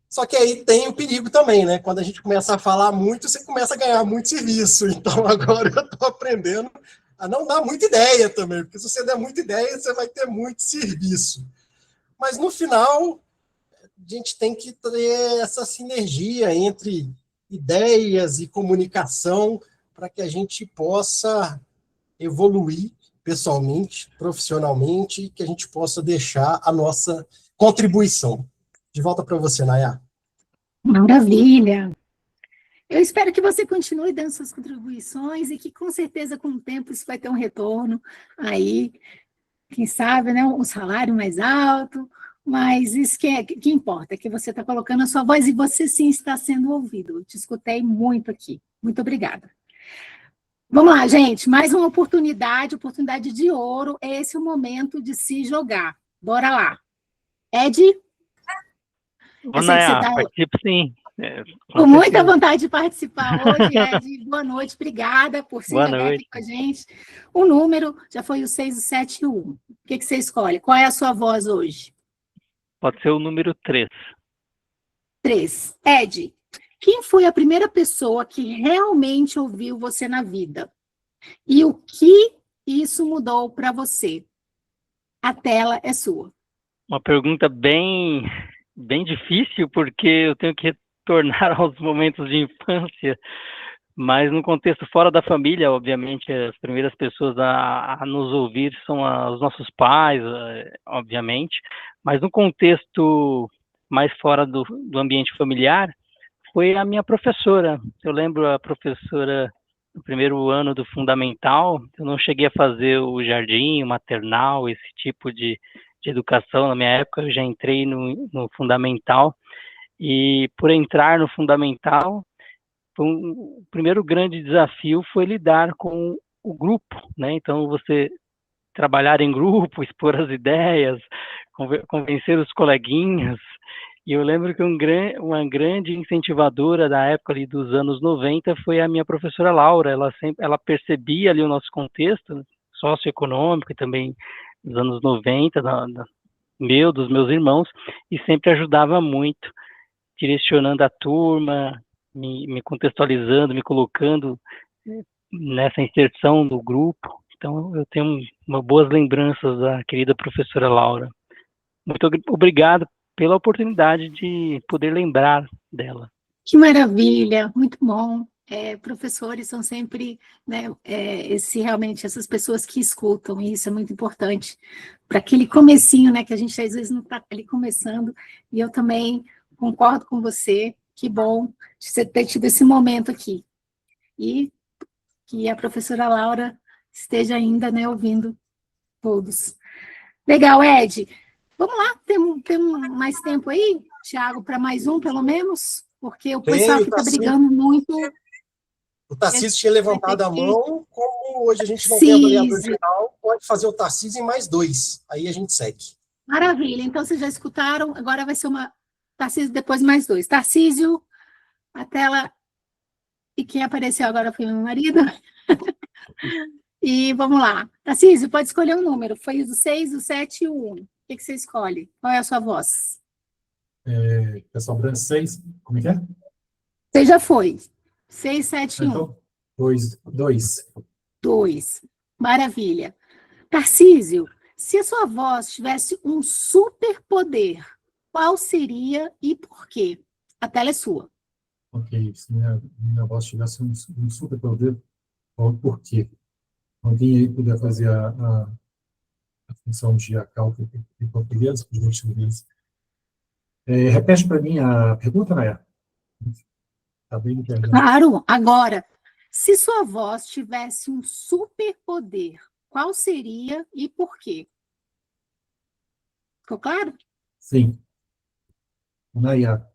Só que aí tem o perigo também, né? Quando a gente começa a falar muito, você começa a ganhar muito serviço. Então, agora eu estou aprendendo a não dar muita ideia também, porque se você der muita ideia, você vai ter muito serviço. Mas, no final, a gente tem que ter essa sinergia entre ideias e comunicação para que a gente possa evoluir pessoalmente, profissionalmente, e que a gente possa deixar a nossa contribuição. De volta para você, Nayá. Maravilha! Eu espero que você continue dando suas contribuições e que, com certeza, com o tempo, isso vai ter um retorno aí, quem sabe, né, um salário mais alto, mas isso que importa, é que você está colocando a sua voz e você, sim, está sendo ouvido. Eu te escutei muito aqui. Muito obrigada. Vamos lá, gente, mais uma oportunidade de ouro. Esse é o momento de se jogar. Bora lá. Ed? Ô, Nayá, participo sim. Com muita vontade de participar hoje, Ed. Boa noite, obrigada por se jogar aqui com a gente. O número já foi o 6, o 7 e o 1. O que você escolhe? Qual é a sua voz hoje? Pode ser o número 3. 3. Ed, quem foi a primeira pessoa que realmente ouviu você na vida? E o que isso mudou para você? A tela é sua. Uma pergunta bem difícil, porque eu tenho que retornar aos momentos de infância, mas no contexto fora da família, obviamente, as primeiras pessoas a nos ouvir são os nossos pais, obviamente, mas no contexto mais fora do ambiente familiar, foi a minha professora. Eu lembro a professora no primeiro ano do fundamental, eu não cheguei a fazer o jardim, o maternal, esse tipo de educação. Na minha época, eu já entrei no fundamental, e por entrar no fundamental, o primeiro grande desafio foi lidar com o grupo, né? Então, você trabalhar em grupo, expor as ideias, convencer os coleguinhas. E eu lembro que uma grande incentivadora da época ali dos anos 90 foi a minha professora Laura. Ela percebia ali o nosso contexto socioeconômico e também dos anos 90, dos meus irmãos, e sempre ajudava muito, direcionando a turma, me contextualizando, me colocando nessa inserção do grupo. Então, eu tenho boas lembranças da querida professora Laura. Muito obrigado pela oportunidade de poder lembrar dela. Que maravilha, muito bom. Professores são sempre, né, realmente essas pessoas que escutam, e isso é muito importante para aquele comecinho, né, que a gente às vezes não está ali começando, e eu também concordo com você. Que bom de você ter tido esse momento aqui, e que a professora Laura esteja ainda, né, ouvindo todos. Legal, Ed. Vamos lá, tem mais tempo aí, Tiago, para mais um, pelo menos? Porque o pessoal fica brigando muito. O Tarcísio tinha levantado a mão, como hoje a gente não tem avaliador final, pode fazer o Tarcísio em mais 2, aí a gente segue. Maravilha, então vocês já escutaram, agora vai ser uma Tarcísio, depois mais 2. Tarcísio, a tela, e quem apareceu agora foi meu marido. E vamos lá. Tarcísio, pode escolher um número, foi o 6, o 7 e o 1. O que você escolhe? Qual é a sua voz? Pessoal, branco 6, como é que é? Você já foi. 6, 7 e 1. Então, 2. 2. Maravilha. Tarcísio, Se a sua voz tivesse um superpoder, qual seria e por quê? A tela é sua. Ok, se minha voz tivesse um superpoder, qual por quê? Alguém aí puder fazer a função de acalque em português, por gentileza? Repete para mim a pergunta, Nayara. Está bem entendendo? Claro, agora, se sua voz tivesse um superpoder, qual seria e por quê? Ficou claro? Sim. Nayara,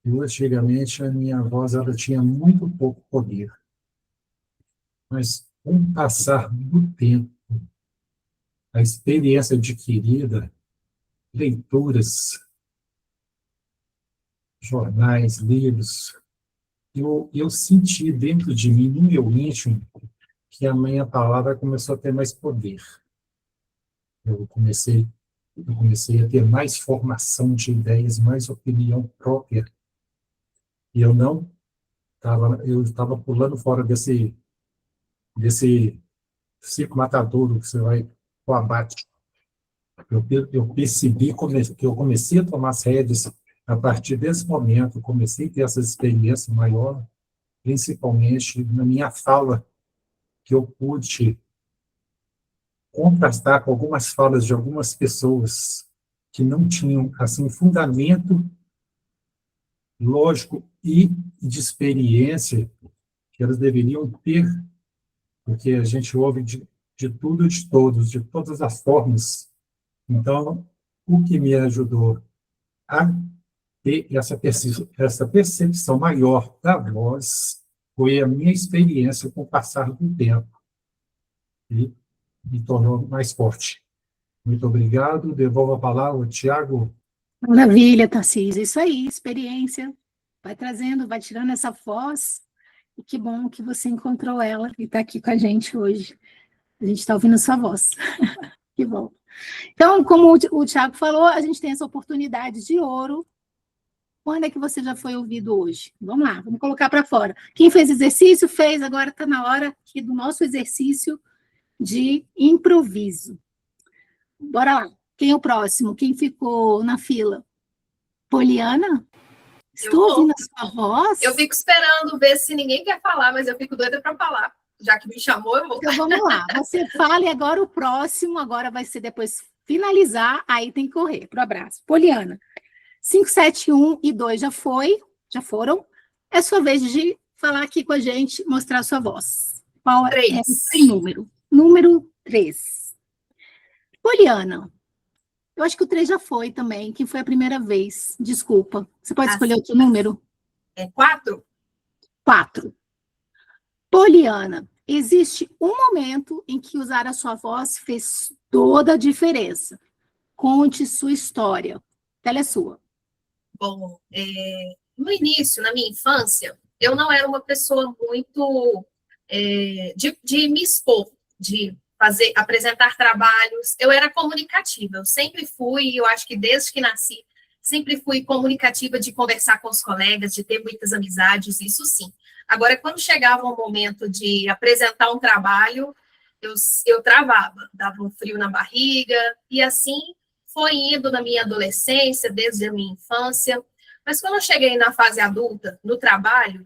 eu antigamente a minha voz ela tinha muito pouco poder, mas com o passar do tempo, a experiência adquirida, leituras, jornais, livros, eu senti dentro de mim, no meu íntimo, que a minha palavra começou a ter mais poder. Eu comecei a ter mais formação de ideias, mais opinião própria. E eu estava pulando fora desse ciclo matadouro que você vai para o abate. Eu percebi que eu comecei a tomar as rédeas a partir desse momento, comecei a ter essa experiência maior, principalmente na minha fala, que eu pude contrastar com algumas falas de algumas pessoas que não tinham assim fundamento lógico e de experiência que elas deveriam ter, porque a gente ouve de tudo e de todos, de todas as formas. Então, o que me ajudou a ter essa percepção maior da voz foi a minha experiência com o passar do tempo. E me tornou mais forte. Muito obrigado. Devolvo a palavra ao Tiago. Maravilha, Tarcísio. Isso aí, experiência. Vai trazendo, vai tirando essa voz. E que bom que você encontrou ela e está aqui com a gente hoje. A gente está ouvindo sua voz. Que bom. Então, como o Tiago falou, a gente tem essa oportunidade de ouro. Quando é que você já foi ouvido hoje? Vamos lá, vamos colocar para fora. Quem fez exercício, fez. Agora está na hora aqui do nosso exercício de improviso. Bora lá. Quem é o próximo? Quem ficou na fila? Poliana? Estou ouvindo a sua voz? Eu fico esperando ver se ninguém quer falar, mas eu fico doida para falar. Já que me chamou, eu vou. Então vamos lá. Você fala e agora o próximo, agora vai ser depois finalizar, aí tem que correr pro abraço. Poliana, 5, 7, 1 e 2 já foram. É sua vez de falar aqui com a gente, mostrar a sua voz. Qual é o número? Número 3. Poliana, eu acho que o 3 já foi também, que foi a primeira vez. Desculpa. Você pode escolher outro número? 4? 4. Poliana, existe um momento em que usar a sua voz fez toda a diferença. Conte sua história. A tela é sua. Bom, no início, na minha infância, eu não era uma pessoa muito de me expor, de apresentar trabalhos. Eu era comunicativa, eu sempre fui, eu acho que desde que nasci, sempre fui comunicativa de conversar com os colegas, de ter muitas amizades, isso sim. Agora, quando chegava o momento de apresentar um trabalho, eu travava, dava um frio na barriga, e assim foi indo na minha adolescência, desde a minha infância. Mas quando eu cheguei na fase adulta, no trabalho,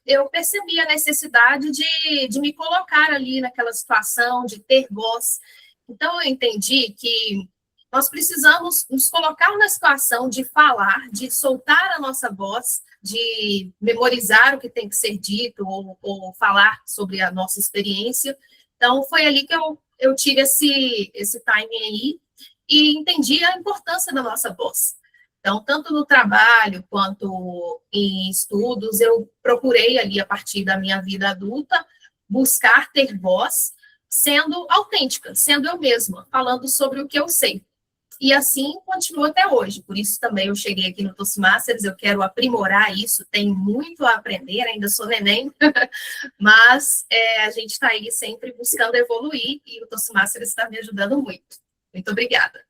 eu percebi a necessidade de me colocar ali naquela situação, de ter voz. Então, eu entendi que nós precisamos nos colocar na situação de falar, de soltar a nossa voz, de memorizar o que tem que ser dito ou falar sobre a nossa experiência. Então, foi ali que eu tive esse timing aí e entendi a importância da nossa voz. Então, tanto no trabalho quanto em estudos, eu procurei ali, a partir da minha vida adulta, buscar ter voz, sendo autêntica, sendo eu mesma, falando sobre o que eu sei. E assim continua até hoje. Por isso também eu cheguei aqui no Toastmasters, eu quero aprimorar isso, tenho muito a aprender, ainda sou neném, mas a gente está aí sempre buscando evoluir e o Toastmasters está me ajudando muito. Muito obrigada.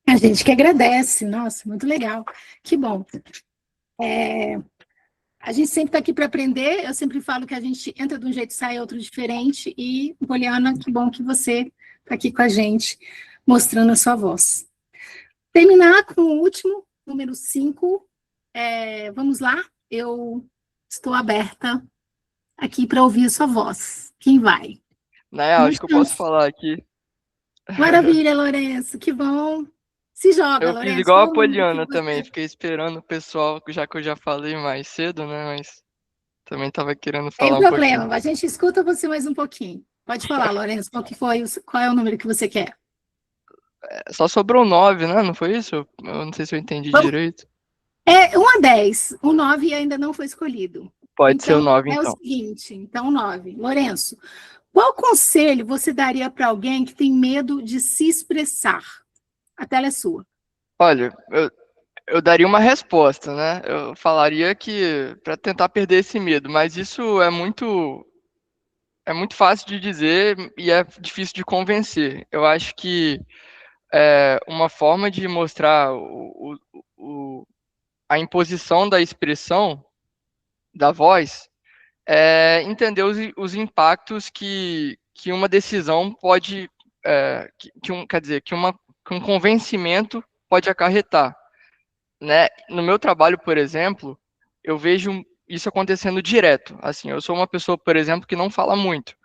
A gente que agradece, nossa, muito legal, que bom. A gente sempre está aqui para aprender, eu sempre falo que a gente entra de um jeito e sai outro diferente, e, Poliana, que bom que você está aqui com a gente, mostrando a sua voz. Terminar com o último, número 5, vamos lá, eu estou aberta aqui para ouvir a sua voz. Quem vai? Né, acho que eu posso falar aqui. Maravilha, Lourenço, que bom. Se joga, Eu Lourenço. fiz igual a Fala o nome Poliana que você- também, fiquei esperando o pessoal, já que eu já falei mais cedo, né, mas também tava querendo Sem falar um problema, pouquinho. a gente escuta você mais um pouquinho. Pode falar, Lourenço, qual é o número que você quer? Só sobrou 9, né, não foi isso? Eu não sei se eu entendi Vamos- direito. 1 a 10, o 9 ainda não foi escolhido. Pode ser o 9, É o então. seguinte, então 9. Lourenço, qual conselho você daria para alguém que tem medo de se expressar? A tela é sua. Olha, eu daria uma resposta, né? Eu falaria que para tentar perder esse medo, mas isso é muito fácil de dizer e é difícil de convencer. Eu acho que uma forma de mostrar a imposição da expressão da voz é entender os impactos que uma decisão pode, quer dizer, que um convencimento pode acarretar, né? No meu trabalho, por exemplo, eu vejo isso acontecendo direto. Assim, eu sou uma pessoa, por exemplo, que não fala muito,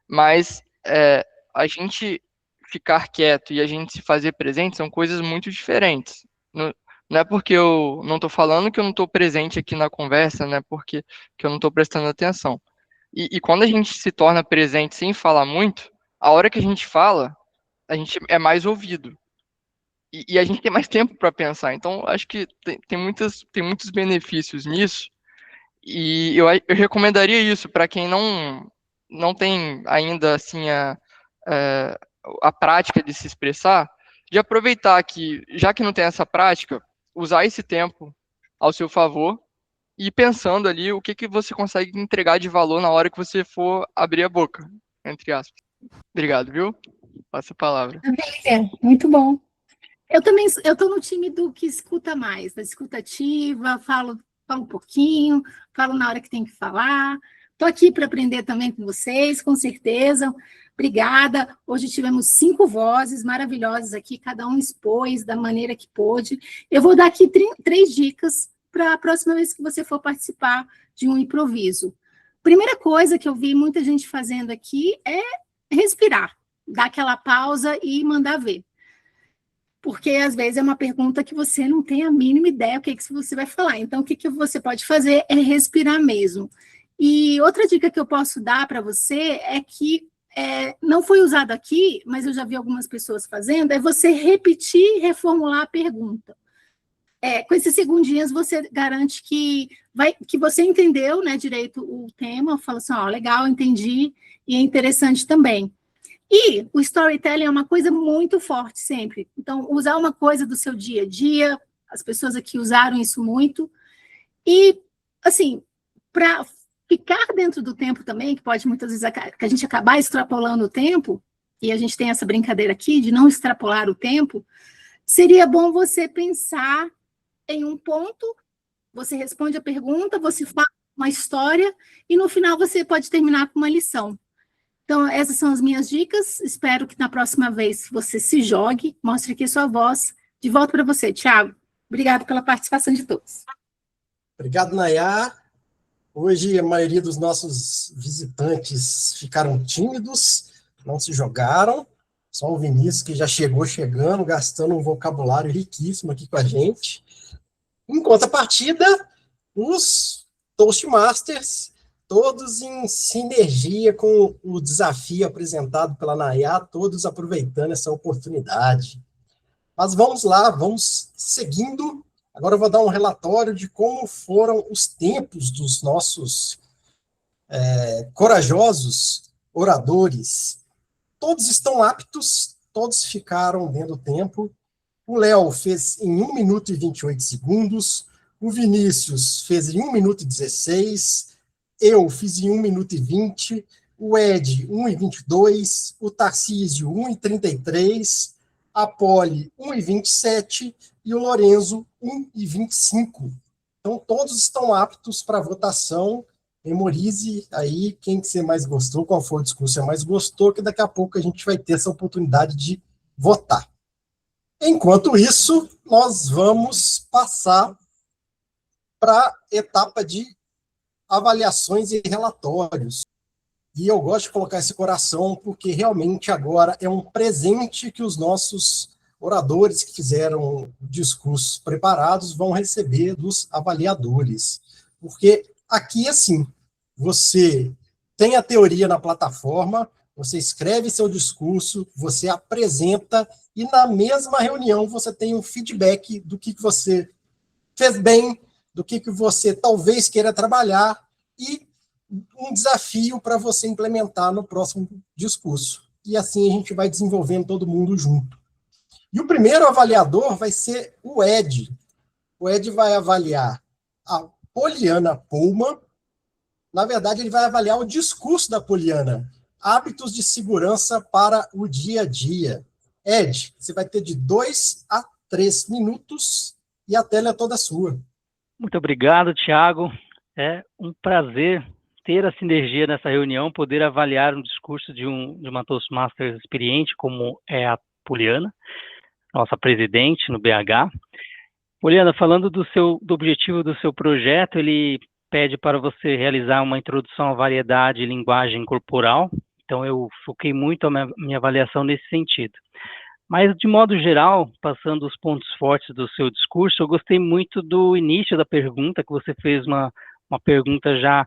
mas a gente ficar quieto e a gente se fazer presente são coisas muito diferentes. Não é porque eu não estou falando que eu não estou presente aqui na conversa, não é porque que eu não estou prestando atenção. E quando a gente se torna presente sem falar muito, a hora que a gente fala, a gente é mais ouvido. E a gente tem mais tempo para pensar. Então, acho que tem muitos benefícios nisso. E eu recomendaria isso para quem não tem ainda assim a prática de se expressar, de aproveitar que, já que não tem essa prática, usar esse tempo ao seu favor e ir pensando ali o que você consegue entregar de valor na hora que você for abrir a boca, entre aspas. Obrigado, viu? Passa a palavra. Muito bom. Eu também, eu estou no time do que escuta mais, da escuta ativa, falo um pouquinho, falo na hora que tem que falar. Estou aqui para aprender também com vocês, com certeza. Obrigada. Hoje tivemos 5 vozes maravilhosas aqui, cada um expôs da maneira que pôde. Eu vou dar aqui 3 dicas para a próxima vez que você for participar de um improviso. Primeira coisa que eu vi muita gente fazendo aqui é respirar, dar aquela pausa e mandar ver. Porque, às vezes, é uma pergunta que você não tem a mínima ideia o que você vai falar. Então, o que você pode fazer é respirar mesmo. E outra dica que eu posso dar para você é que não foi usado aqui, mas eu já vi algumas pessoas fazendo, é você repetir e reformular a pergunta. Com esses segundinhos, você garante que você entendeu, né, direito o tema, fala assim, legal, entendi, e é interessante também. E o storytelling é uma coisa muito forte sempre. Então, usar uma coisa do seu dia a dia, as pessoas aqui usaram isso muito. E, assim, para ficar dentro do tempo também, que pode muitas vezes que a gente acabar extrapolando o tempo, e a gente tem essa brincadeira aqui de não extrapolar o tempo, seria bom você pensar em um ponto, você responde a pergunta, você fala uma história, e no final você pode terminar com uma lição. Então, essas são as minhas dicas. Espero que na próxima vez você se jogue, mostre aqui sua voz. De volta para você, Thiago. Obrigado pela participação de todos. Obrigado, Nayá. Hoje, a maioria dos nossos visitantes ficaram tímidos, não se jogaram. Só o Vinícius, que já chegando, gastando um vocabulário riquíssimo aqui com a gente. Em contrapartida, os Toastmasters, todos em sinergia com o desafio apresentado pela Nayá, todos aproveitando essa oportunidade. Mas vamos lá, vamos seguindo. Agora eu vou dar um relatório de como foram os tempos dos nossos corajosos oradores. Todos estão aptos, todos ficaram dentro do tempo. O Léo fez em 1 minuto e 28 segundos, o Vinícius fez em 1 minuto e 16, eu fiz em 1 minuto e 20, o Ed, 1 e 22, o Tarcísio, 1 e 33, a Poli, 1 e 27, e o Lorenzo, 1 e 25. Então, todos estão aptos para votação. Memorize aí quem que você mais gostou, qual foi o discurso que você mais gostou, que daqui a pouco a gente vai ter essa oportunidade de votar. Enquanto isso, nós vamos passar para a etapa de avaliações e relatórios. E eu gosto de colocar esse coração porque realmente agora é um presente que os nossos oradores que fizeram discursos preparados vão receber dos avaliadores. Porque aqui, assim, você tem a teoria na plataforma, você escreve seu discurso, você apresenta, e na mesma reunião você tem um feedback do que você fez bem, do que você talvez queira trabalhar, e um desafio para você implementar no próximo discurso. E assim a gente vai desenvolvendo todo mundo junto. E o primeiro avaliador vai ser o Ed. O Ed vai avaliar a Poliana Pullman. Na verdade, ele vai avaliar o discurso da Poliana. Hábitos de segurança para o dia a dia. Ed, você vai ter de 2 a 3 minutos e a tela é toda sua. Muito obrigado, Thiago. É um prazer ter a sinergia nessa reunião, poder avaliar um discurso de uma Toastmasters experiente, como é a Poliana, nossa presidente no BH. Poliana, falando do objetivo do seu projeto, ele pede para você realizar uma introdução à variedade e linguagem corporal, então eu foquei muito a minha avaliação nesse sentido. Mas, de modo geral, passando os pontos fortes do seu discurso, eu gostei muito do início da pergunta, que você fez uma pergunta já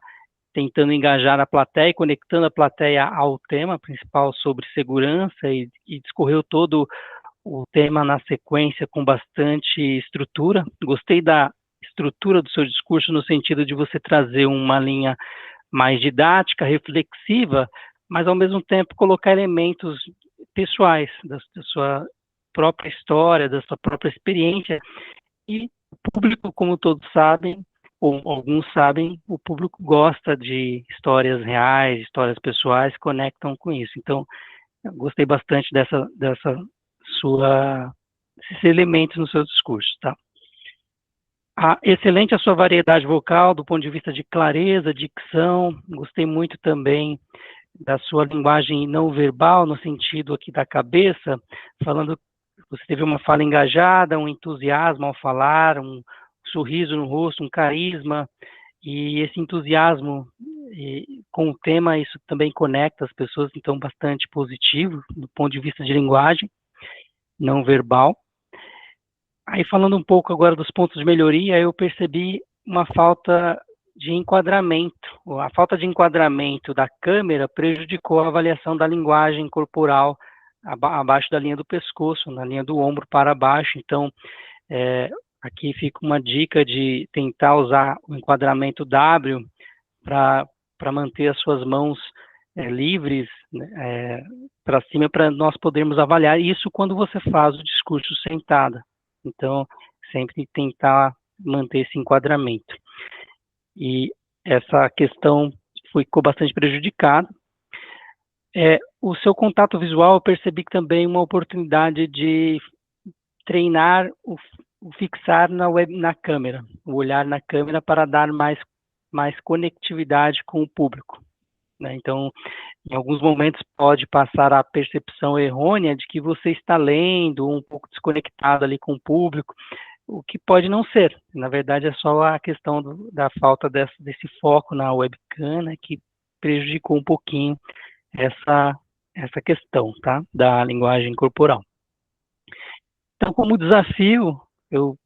tentando engajar a plateia e conectando a plateia ao tema principal sobre segurança e discorreu todo o tema na sequência com bastante estrutura. Gostei da estrutura do seu discurso no sentido de você trazer uma linha mais didática, reflexiva, mas ao mesmo tempo colocar elementos pessoais da sua própria história, da sua própria experiência, e o público, como todos sabem, ou alguns sabem, o público gosta de histórias reais, histórias pessoais, conectam com isso. Então, eu gostei bastante desses elementos no seu discurso, tá? Excelente a sua variedade vocal, do ponto de vista de clareza, dicção, gostei muito também da sua linguagem não verbal, no sentido aqui da cabeça, falando, você teve uma fala engajada, um entusiasmo ao falar, um sorriso no rosto, um carisma, e esse entusiasmo com o tema, isso também conecta as pessoas, então bastante positivo, do ponto de vista de linguagem não verbal. Aí falando um pouco agora dos pontos de melhoria, eu percebi uma falta de enquadramento. A falta de enquadramento da câmera prejudicou a avaliação da linguagem corporal abaixo da linha do pescoço, na linha do ombro para baixo. Então, aqui fica uma dica de tentar usar o enquadramento W para manter as suas mãos livres para cima, para nós podermos avaliar isso quando você faz o discurso sentada. Então, sempre tentar manter esse enquadramento. E essa questão ficou bastante prejudicada. O seu contato visual, eu percebi que também uma oportunidade de treinar o fixar na câmera, o olhar na câmera para dar mais conectividade com o público, né? Então, em alguns momentos pode passar a percepção errônea de que você está lendo, um pouco desconectado ali com o público, o que pode não ser. Na verdade, é só a questão da falta desse foco na webcam, né, que prejudicou um pouquinho essa questão, tá, da linguagem corporal. Então, como desafio, eu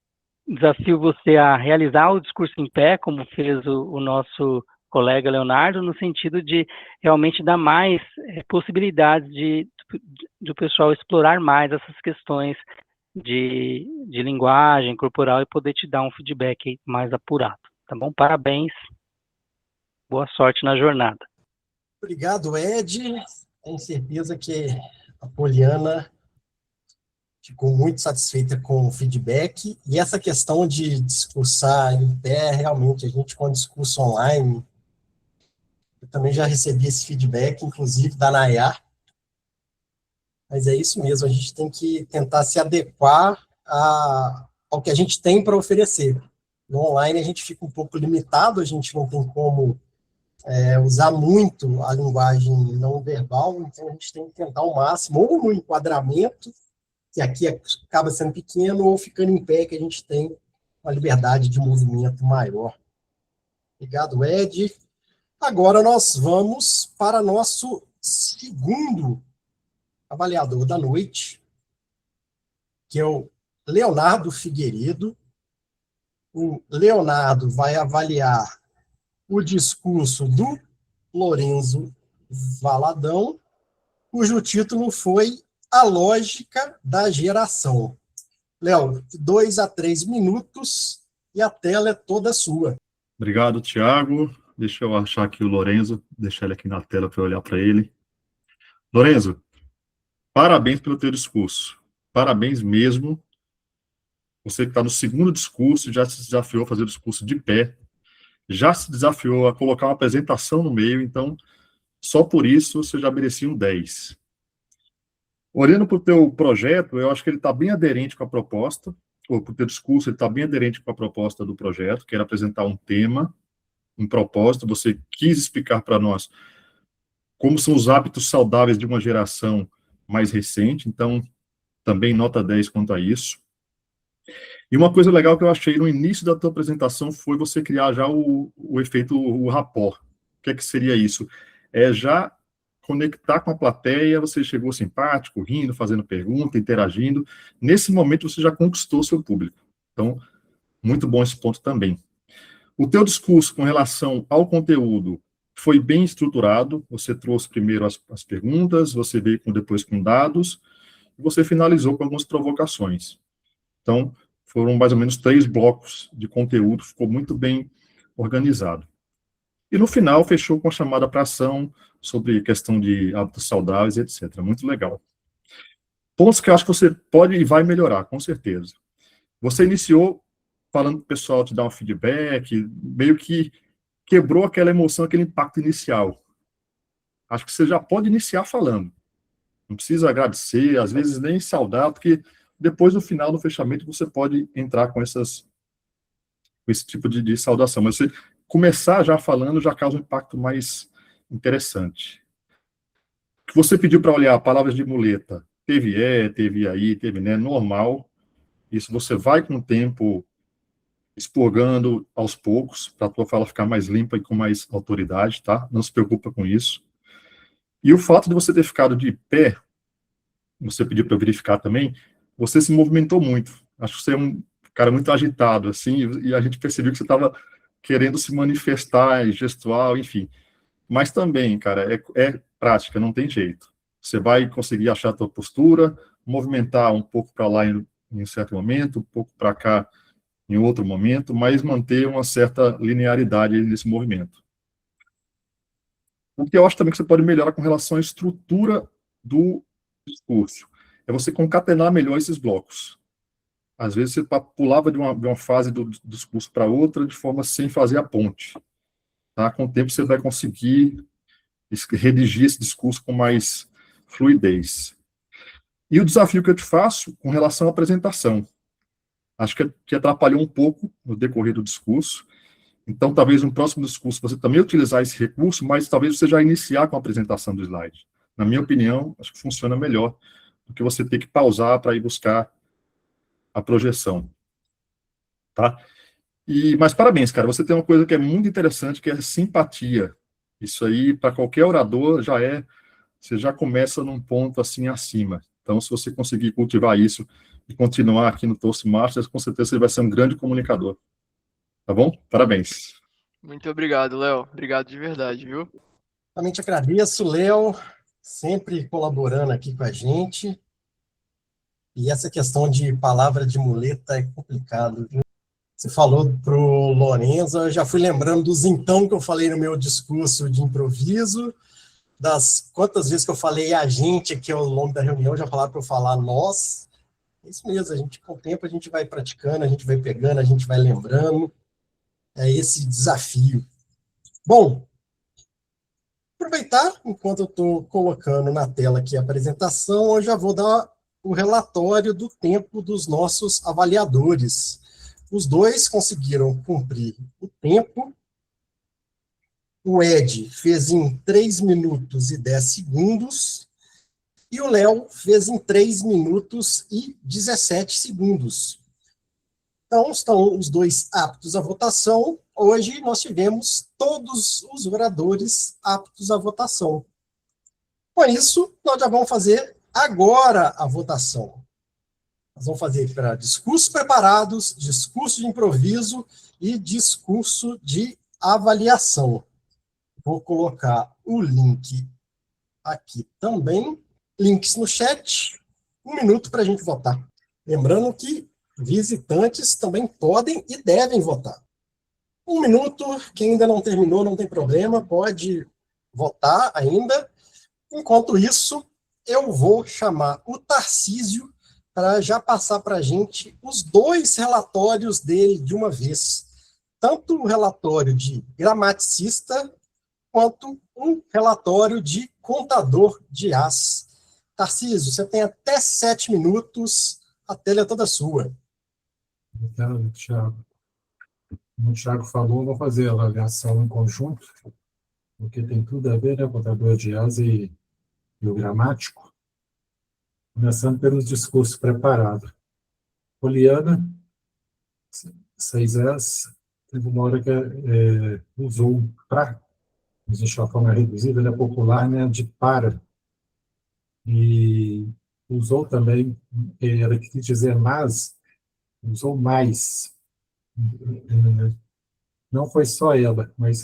desafio você a realizar o discurso em pé, como fez o nosso colega Leonardo, no sentido de realmente dar mais possibilidades do pessoal explorar mais essas questões de linguagem corporal e poder te dar um feedback mais apurado, tá bom? Parabéns, boa sorte na jornada. Obrigado, Ed. Tenho certeza que a Poliana ficou muito satisfeita com o feedback, e essa questão de discursar em pé, realmente, a gente com discurso online, eu também já recebi esse feedback, inclusive da Nayar, mas é isso mesmo, a gente tem que tentar se adequar ao que a gente tem para oferecer. No online a gente fica um pouco limitado, a gente não tem como usar muito a linguagem não verbal, então a gente tem que tentar ao máximo, ou no enquadramento, que aqui acaba sendo pequeno, ou ficando em pé, que a gente tem uma liberdade de movimento maior. Obrigado, Ed. Agora nós vamos para nosso segundo avaliador da noite, que é o Leonardo Figueiredo. O Leonardo vai avaliar o discurso do Lorenzo Valadão, cujo título foi A Lógica da Geração. Léo, 2 a 3 minutos e a tela é toda sua. Obrigado, Tiago. Deixa eu achar aqui o Lorenzo, deixar ele aqui na tela para eu olhar para ele. Lorenzo, parabéns pelo teu discurso. Parabéns mesmo. Você que está no segundo discurso, já se desafiou a fazer o discurso de pé, já se desafiou a colocar uma apresentação no meio, então, só por isso você já merecia um 10. Olhando para o teu projeto, eu acho que ele está bem aderente com a proposta, ou para o teu discurso, ele está bem aderente com a proposta do projeto, que era apresentar um tema, um propósito. Você quis explicar para nós como são os hábitos saudáveis de uma geração mais recente, então, também nota 10 quanto a isso. E uma coisa legal que eu achei no início da tua apresentação foi você criar já o efeito, o rapport. O que é que seria isso? É já conectar com a plateia, você chegou simpático, rindo, fazendo pergunta, interagindo. Nesse momento você já conquistou seu público. Então, muito bom esse ponto também. O teu discurso com relação ao conteúdo foi bem estruturado, você trouxe primeiro as perguntas, você veio depois com dados, e você finalizou com algumas provocações. Então, foram mais ou menos 3 blocos de conteúdo, ficou muito bem organizado. E no final, fechou com a chamada para ação sobre questão de hábitos saudáveis, etc. Muito legal. Pontos que eu acho que você pode e vai melhorar, com certeza. Você iniciou falando para o pessoal te dar um feedback, meio que quebrou aquela emoção, aquele impacto inicial. Acho que você já pode iniciar falando. Não precisa agradecer, às vezes nem saudar, porque depois, no final, no fechamento, você pode entrar com esse tipo de saudação. Mas você começar já falando já causa um impacto mais interessante. O que você pediu para olhar palavras de muleta, teve aí, teve né, normal. Isso você vai com o tempo expurgando aos poucos, para a tua fala ficar mais limpa e com mais autoridade, tá? Não se preocupa com isso. E o fato de você ter ficado de pé, você pediu para eu verificar também, você se movimentou muito. Acho que você é um cara muito agitado, assim, e a gente percebeu que você estava querendo se manifestar, gestual, enfim. Mas também, cara, é prática, não tem jeito. Você vai conseguir achar a tua postura, movimentar um pouco para lá em um certo momento, um pouco para cá em outro momento, mas manter uma certa linearidade nesse movimento. O que eu acho também que você pode melhorar com relação à estrutura do discurso é você concatenar melhor esses blocos. Às vezes você pulava de uma fase do discurso para outra de forma sem fazer a ponte. Tá? Com o tempo você vai conseguir redigir esse discurso com mais fluidez. E o desafio que eu te faço com relação à apresentação. Acho que atrapalhou um pouco no decorrer do discurso. Então, talvez no próximo discurso você também utilizar esse recurso, mas talvez você já iniciar com a apresentação do slide. Na minha opinião, acho que funciona melhor do que você ter que pausar para ir buscar a projeção. Tá? Mas parabéns, cara. Você tem uma coisa que é muito interessante, que é simpatia. Isso aí, para qualquer orador, você já começa num ponto assim acima. Então, se você conseguir cultivar isso e continuar aqui no Toastmasters, com certeza você vai ser um grande comunicador. Tá bom? Parabéns. Muito obrigado, Léo. Obrigado de verdade, viu? Realmente agradeço, Léo, sempre colaborando aqui com a gente. E essa questão de palavra de muleta é complicado, viu? Você falou para o Lorenzo, eu já fui lembrando dos então que eu falei no meu discurso de improviso, das quantas vezes que eu falei a gente aqui ao longo da reunião, já falaram para eu falar nós. É isso mesmo, com o tempo a gente vai praticando, a gente vai pegando, a gente vai lembrando. É esse desafio. Bom, aproveitar, enquanto eu estou colocando na tela aqui a apresentação, eu já vou dar o relatório do tempo dos nossos avaliadores. os dois conseguiram cumprir o tempo. O Ed fez em 3 minutos e 10 segundos, e o Léo fez em 3 minutos e 17 segundos. Então, estão os dois aptos à votação. Hoje nós tivemos todos os oradores aptos à votação. Com isso, nós já vamos fazer agora a votação. Nós vamos fazer para discursos preparados, discurso de improviso e discurso de avaliação. Vou colocar o link aqui também. Links no chat. 1 minuto para a gente votar. Lembrando que visitantes também podem e devem votar. 1 minuto, quem ainda não terminou, não tem problema, pode votar ainda. Enquanto isso, eu vou chamar o Tarcísio para já passar para a gente os 2 relatórios dele de uma vez. Tanto o relatório de gramaticista, quanto um relatório de contador de as. Tarcísio, você tem até 7 minutos, a tela é toda sua. Obrigado, Thiago. Como o Thiago falou, vou fazer a avaliação em conjunto, porque tem tudo a ver, né, contador de as e o gramático. Começando pelos discursos preparados. Poliana, 6S, teve uma hora que usou para, existe uma forma reduzida, ela é popular, né, de para. E usou também, ela quis dizer mas, usou mais. Não foi só ela, mas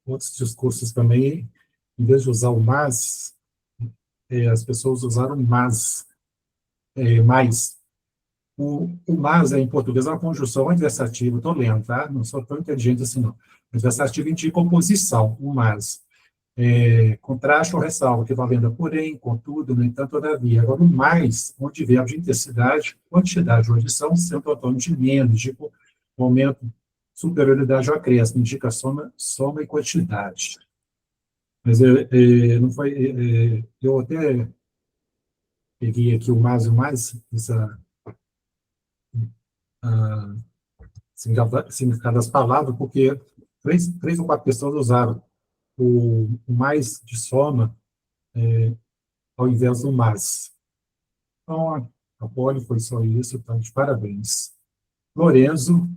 outros discursos também, em vez de usar o mas, as pessoas usaram mais. O mas, em português, é uma conjunção adversativa. Estou lendo, tá? Não sou tão inteligente assim, não. Adversativa indica oposição, o mas. Contraste ou ressalva, equivalendo a porém, contudo, no entanto, todavia. Agora, o mais, onde verbo de intensidade, quantidade ou adição, sendo autônomo de menos, tipo, aumento, superioridade ou acréscimo, indica soma e quantidade. Mas não foi. Eu até peguei aqui o mais, significado das palavras, porque 3 ou 4 pessoas usaram o mais de soma ao invés do mas. Então, a Poli foi só isso, então, de parabéns. Lorenzo,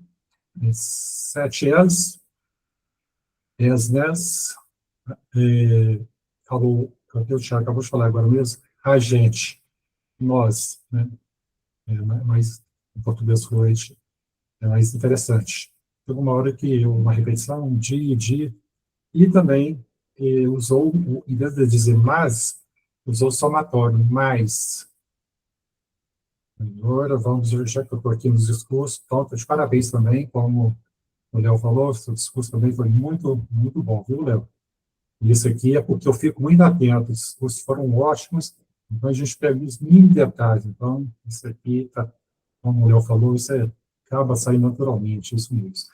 7 es, 10, falou, o Thiago acabou de falar agora mesmo, a gente, nós, né? Mas em português fluente é mais interessante. Teve uma hora que uma repetição, de, e também usou, em vez de dizer mas, usou somatório, mais. Agora vamos, já que eu estou aqui nos discursos, então, de parabéns também, como o Léo falou, seu discurso também foi muito, muito bom, viu, Léo? Isso aqui é porque eu fico muito atento, os discursos foram ótimos, então a gente pega os mínimos detalhes, então isso aqui, como o Léo falou, isso acaba saindo naturalmente, isso mesmo.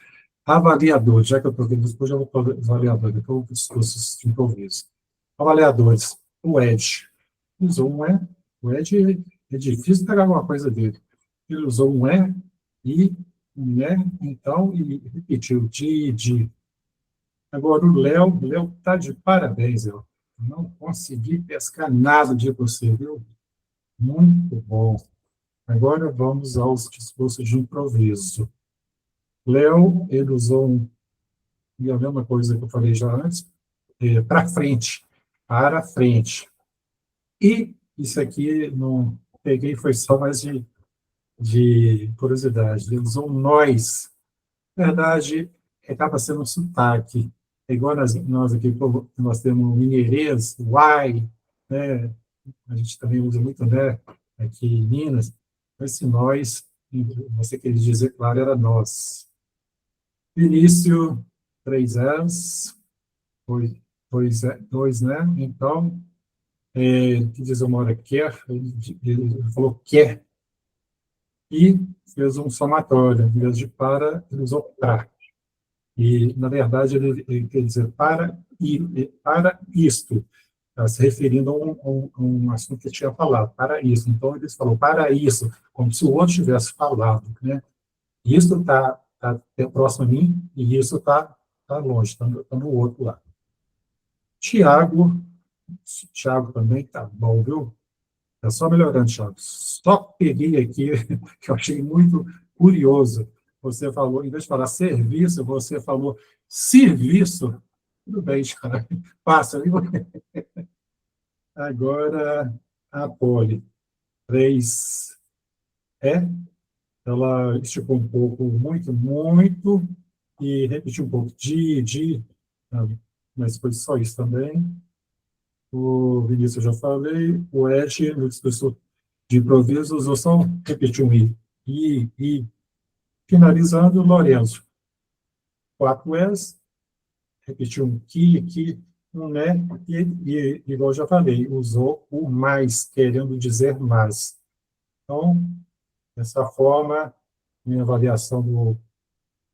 Avaliadores, já que eu estou vendo depois já vou para os avaliadores, depois os discursos de improviso. Avaliadores, o Ed usou um o Ed é difícil pegar alguma coisa dele. Ele usou um e um então, e repetiu, de. Agora, o Léo está de parabéns, Léo. Não consegui pescar nada de você, viu? Muito bom. Agora vamos aos discursos de improviso. Léo, ele usou e a mesma coisa que eu falei já antes, para frente. E isso aqui, não peguei, foi só mais de curiosidade. Ele usou nós. Na verdade, acaba sendo um sotaque. É igual nós aqui, nós temos mineirês, uai, né? A gente também usa muito, né? Aqui em Minas. Esse nós, você queria dizer, claro, era nós. Início, 3 anos, 2, né? Então, que diz uma hora quer, ele falou quer, e fez um somatório, em vez de para, ele usou para. E, na verdade, ele quer dizer para isto, tá se referindo a um assunto que ele tinha falado, para isso. Então, ele falou para isso, como se o outro tivesse falado, né? Isso está próximo a mim e isso está longe, está no outro lado. Tiago também está bom, viu? É só melhorando, Thiago. Só peguei aqui, que eu achei muito curioso. Você falou, em vez de falar serviço, você falou serviço. Tudo bem, Thiago. Passa, viu? Agora, a Poli. 3 ela esticou um pouco, muito, e repetiu um pouco mas foi só isso também. O Vinícius eu já falei, o Ed, no discurso de improviso, usou só repetir um e. Finalizando, Lorenzo. 4 es, repetiu um que, um né, e, igual eu já falei, usou o mais, querendo dizer mais. Então, dessa forma, minha avaliação do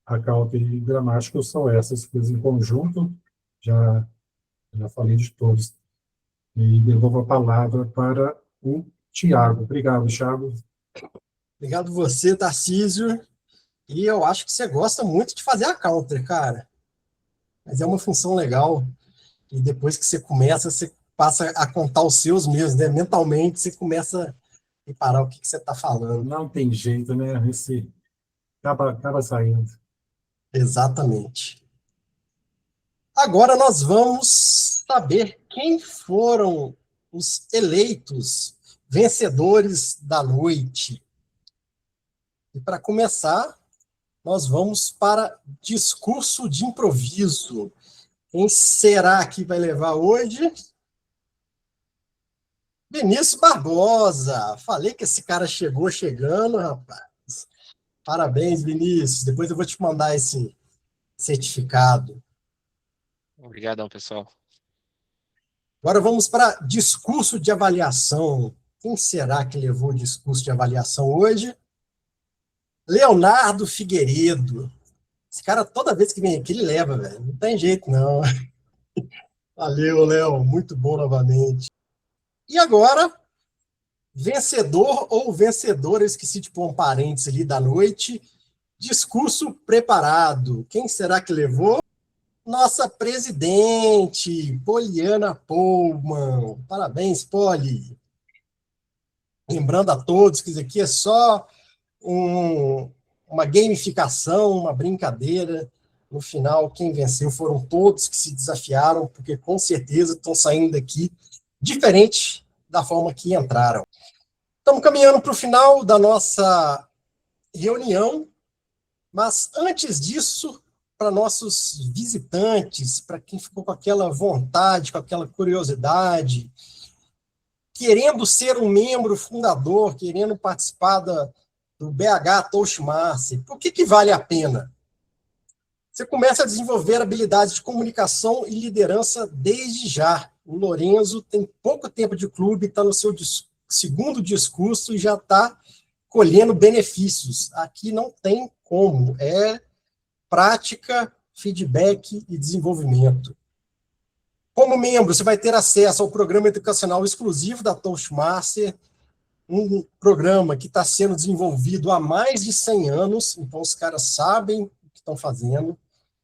Acalp e gramático são essas coisas em conjunto, já falei de todos. E devolvo a palavra para o Tiago. Obrigado, Thiago. Obrigado você, Tarcísio. E eu acho que você gosta muito de fazer a counter, cara. Mas é uma função legal. E depois que você começa, você passa a contar os seus mesmos, né? Mentalmente, você começa a reparar o que você está falando. Não tem jeito, né? Esse acaba saindo. Exatamente. Agora nós vamos saber quem foram os eleitos vencedores da noite. E para começar, nós vamos para discurso de improviso. Quem será que vai levar hoje? Vinícius Barbosa. Falei que esse cara chegou chegando, rapaz. Parabéns, Vinícius. Depois eu vou te mandar esse certificado. Obrigadão, pessoal. Agora vamos para discurso de avaliação. Quem será que levou o discurso de avaliação hoje? Leonardo Figueiredo. Esse cara, toda vez que vem aqui, ele leva, velho. Não tem jeito, não. Valeu, Léo. Muito bom novamente. E agora, vencedor ou vencedora, eu esqueci de pôr um parênteses ali da noite. Discurso preparado. Quem será que levou? Nossa presidente, Poliana Pollmann. Parabéns, Poli. Lembrando a todos que isso aqui é só uma gamificação, uma brincadeira. No final, quem venceu foram todos que se desafiaram, porque com certeza estão saindo daqui diferente da forma que entraram. Estamos caminhando para o final da nossa reunião, mas antes disso, para nossos visitantes, para quem ficou com aquela vontade, com aquela curiosidade, querendo ser um membro fundador, querendo participar do BH Toastmaster, por que vale a pena? Você começa a desenvolver habilidades de comunicação e liderança desde já. O Lorenzo tem pouco tempo de clube, está no seu segundo discurso e já está colhendo benefícios. Aqui não tem como, é prática, feedback e desenvolvimento. Como membro, você vai ter acesso ao programa educacional exclusivo da Toastmaster, um programa que está sendo desenvolvido há mais de 100 anos, então os caras sabem o que estão fazendo.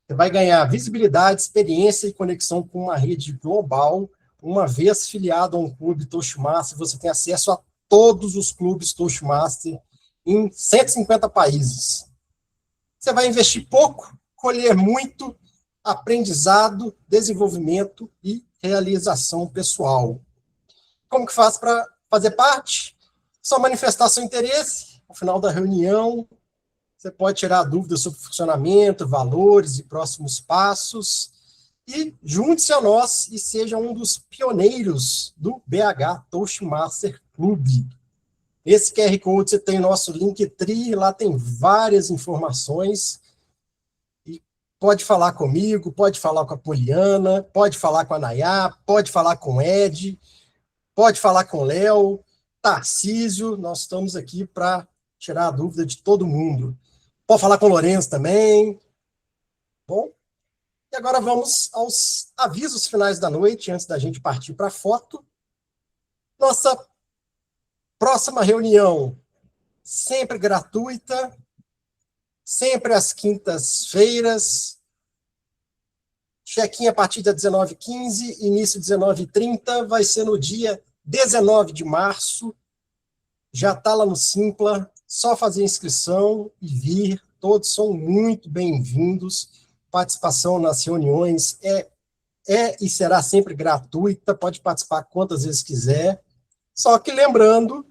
Você vai ganhar visibilidade, experiência e conexão com uma rede global. Uma vez filiado a um clube Toastmaster, você tem acesso a todos os clubes Toastmaster em 150 países. Você vai investir pouco, colher muito aprendizado, desenvolvimento e realização pessoal. Como que faz para fazer parte? Só manifestar seu interesse. No final da reunião, você pode tirar dúvidas sobre funcionamento, valores e próximos passos. E junte-se a nós e seja um dos pioneiros do BH Toastmaster Clube. Esse QR Code, você tem o nosso Linktree, lá tem várias informações. E pode falar comigo, pode falar com a Poliana, pode falar com a Nayá, pode falar com o Ed, pode falar com o Léo, Tarcísio, nós estamos aqui para tirar a dúvida de todo mundo. Pode falar com o Lourenço também. Bom, e agora vamos aos avisos finais da noite, antes da gente partir para a foto. Nossa próxima reunião, sempre gratuita, sempre às quintas-feiras. Check-in a partir das 19h15, início 19h30, vai ser no dia 19 de março. Já está lá no Simpla, só fazer inscrição e vir. Todos são muito bem-vindos. Participação nas reuniões é e será sempre gratuita, pode participar quantas vezes quiser. Só que lembrando,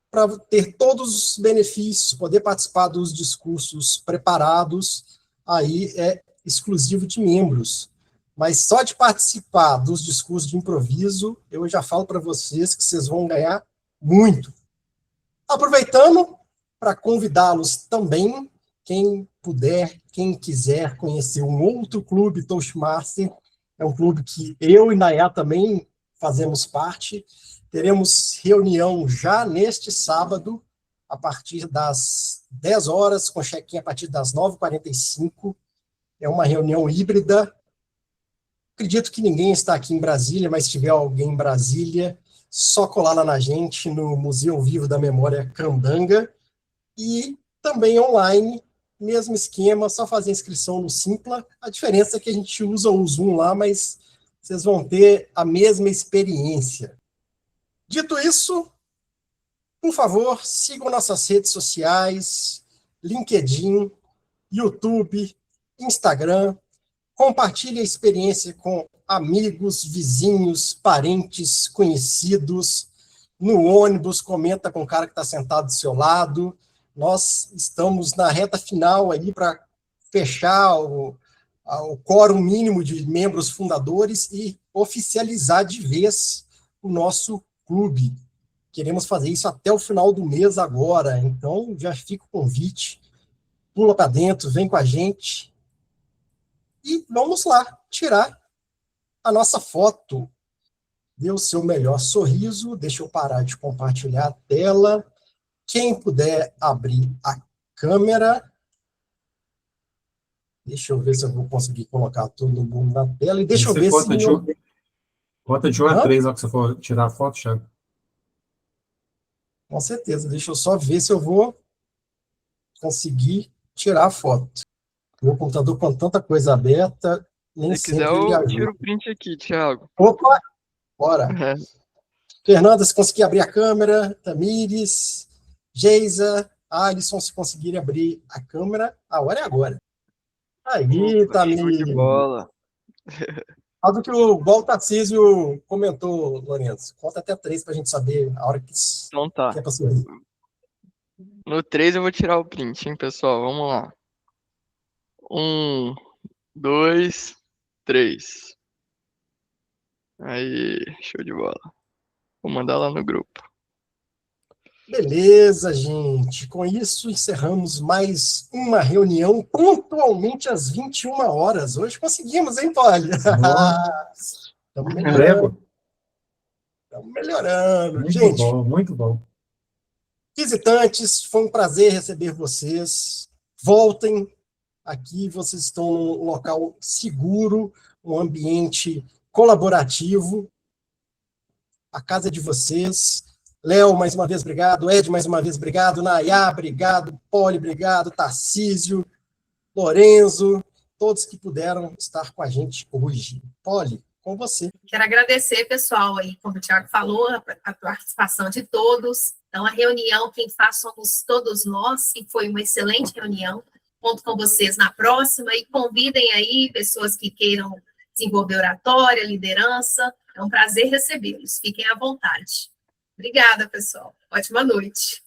para ter todos os benefícios, poder participar dos discursos preparados, aí é exclusivo de membros. Mas só de participar dos discursos de improviso, eu já falo para vocês que vocês vão ganhar muito. Aproveitando para convidá-los também, quem puder, quem quiser conhecer um outro clube Toastmaster, é um clube que eu e Nayá também fazemos parte. Teremos reunião já neste sábado, a partir das 10 horas, com check-in a partir das 9h45. É uma reunião híbrida. Acredito que ninguém está aqui em Brasília, mas se tiver alguém em Brasília, só colar lá na gente, no Museu Vivo da Memória Candanga. E também online, mesmo esquema, só fazer inscrição no Simpla. A diferença é que a gente usa o Zoom lá, mas vocês vão ter a mesma experiência. Dito isso, por favor, sigam nossas redes sociais, LinkedIn, YouTube, Instagram. Compartilhe a experiência com amigos, vizinhos, parentes, conhecidos. No ônibus, comenta com o cara que está sentado do seu lado. Nós estamos na reta final aí para fechar o quórum mínimo de membros fundadores e oficializar de vez o nosso clube. Queremos fazer isso até o final do mês agora, então já fica o convite. Pula para dentro, vem com a gente. E vamos lá tirar a nossa foto. Dê o seu melhor sorriso. Deixa eu parar de compartilhar a tela. Quem puder abrir a câmera. Deixa eu ver se eu vou conseguir colocar todo mundo na tela. E deixa eu ver se... Conta de 1 a 3 na que você for tirar a foto, Thiago. Com certeza. Deixa eu só ver se eu vou conseguir tirar a foto. Meu computador com tanta coisa aberta, nem Se sempre quiser, ele eu ajuda. tiro o print aqui, Thiago. Opa! Bora! É. Fernanda, se conseguir abrir a câmera. Tamires, Geisa, Alisson, se conseguirem abrir a câmera. A hora é agora. Aí, Show de Tamires. bola. Algo que o Tarcísio comentou, Lourenço. Conta até 3 para a gente saber a hora que Então tá. é para sorrir. No 3 eu vou tirar o print, hein, pessoal? Vamos lá. 1, 2, 3. Aí, show de bola. Vou mandar lá no grupo. Beleza, gente. Com isso, encerramos mais uma reunião pontualmente às 21 horas. Hoje conseguimos, hein, Poli? Estamos melhorando. Estamos melhorando. Muito Gente, bom, muito bom. visitantes, foi um prazer receber vocês. Voltem aqui, vocês estão num local seguro, um ambiente colaborativo. A casa é de vocês. Léo, mais uma vez, obrigado. Ed, mais uma vez, obrigado. Nayá, obrigado. Poli, obrigado. Tarcísio, Lorenzo, todos que puderam estar com a gente hoje. Poli, com você. Quero agradecer, pessoal, aí, como o Thiago falou, a participação de todos. Então, a reunião, quem faz somos todos nós, e foi uma excelente reunião. Conto com vocês na próxima e convidem aí pessoas que queiram desenvolver oratória, liderança. É um prazer recebê-los. Fiquem à vontade. Obrigada, pessoal. Ótima noite.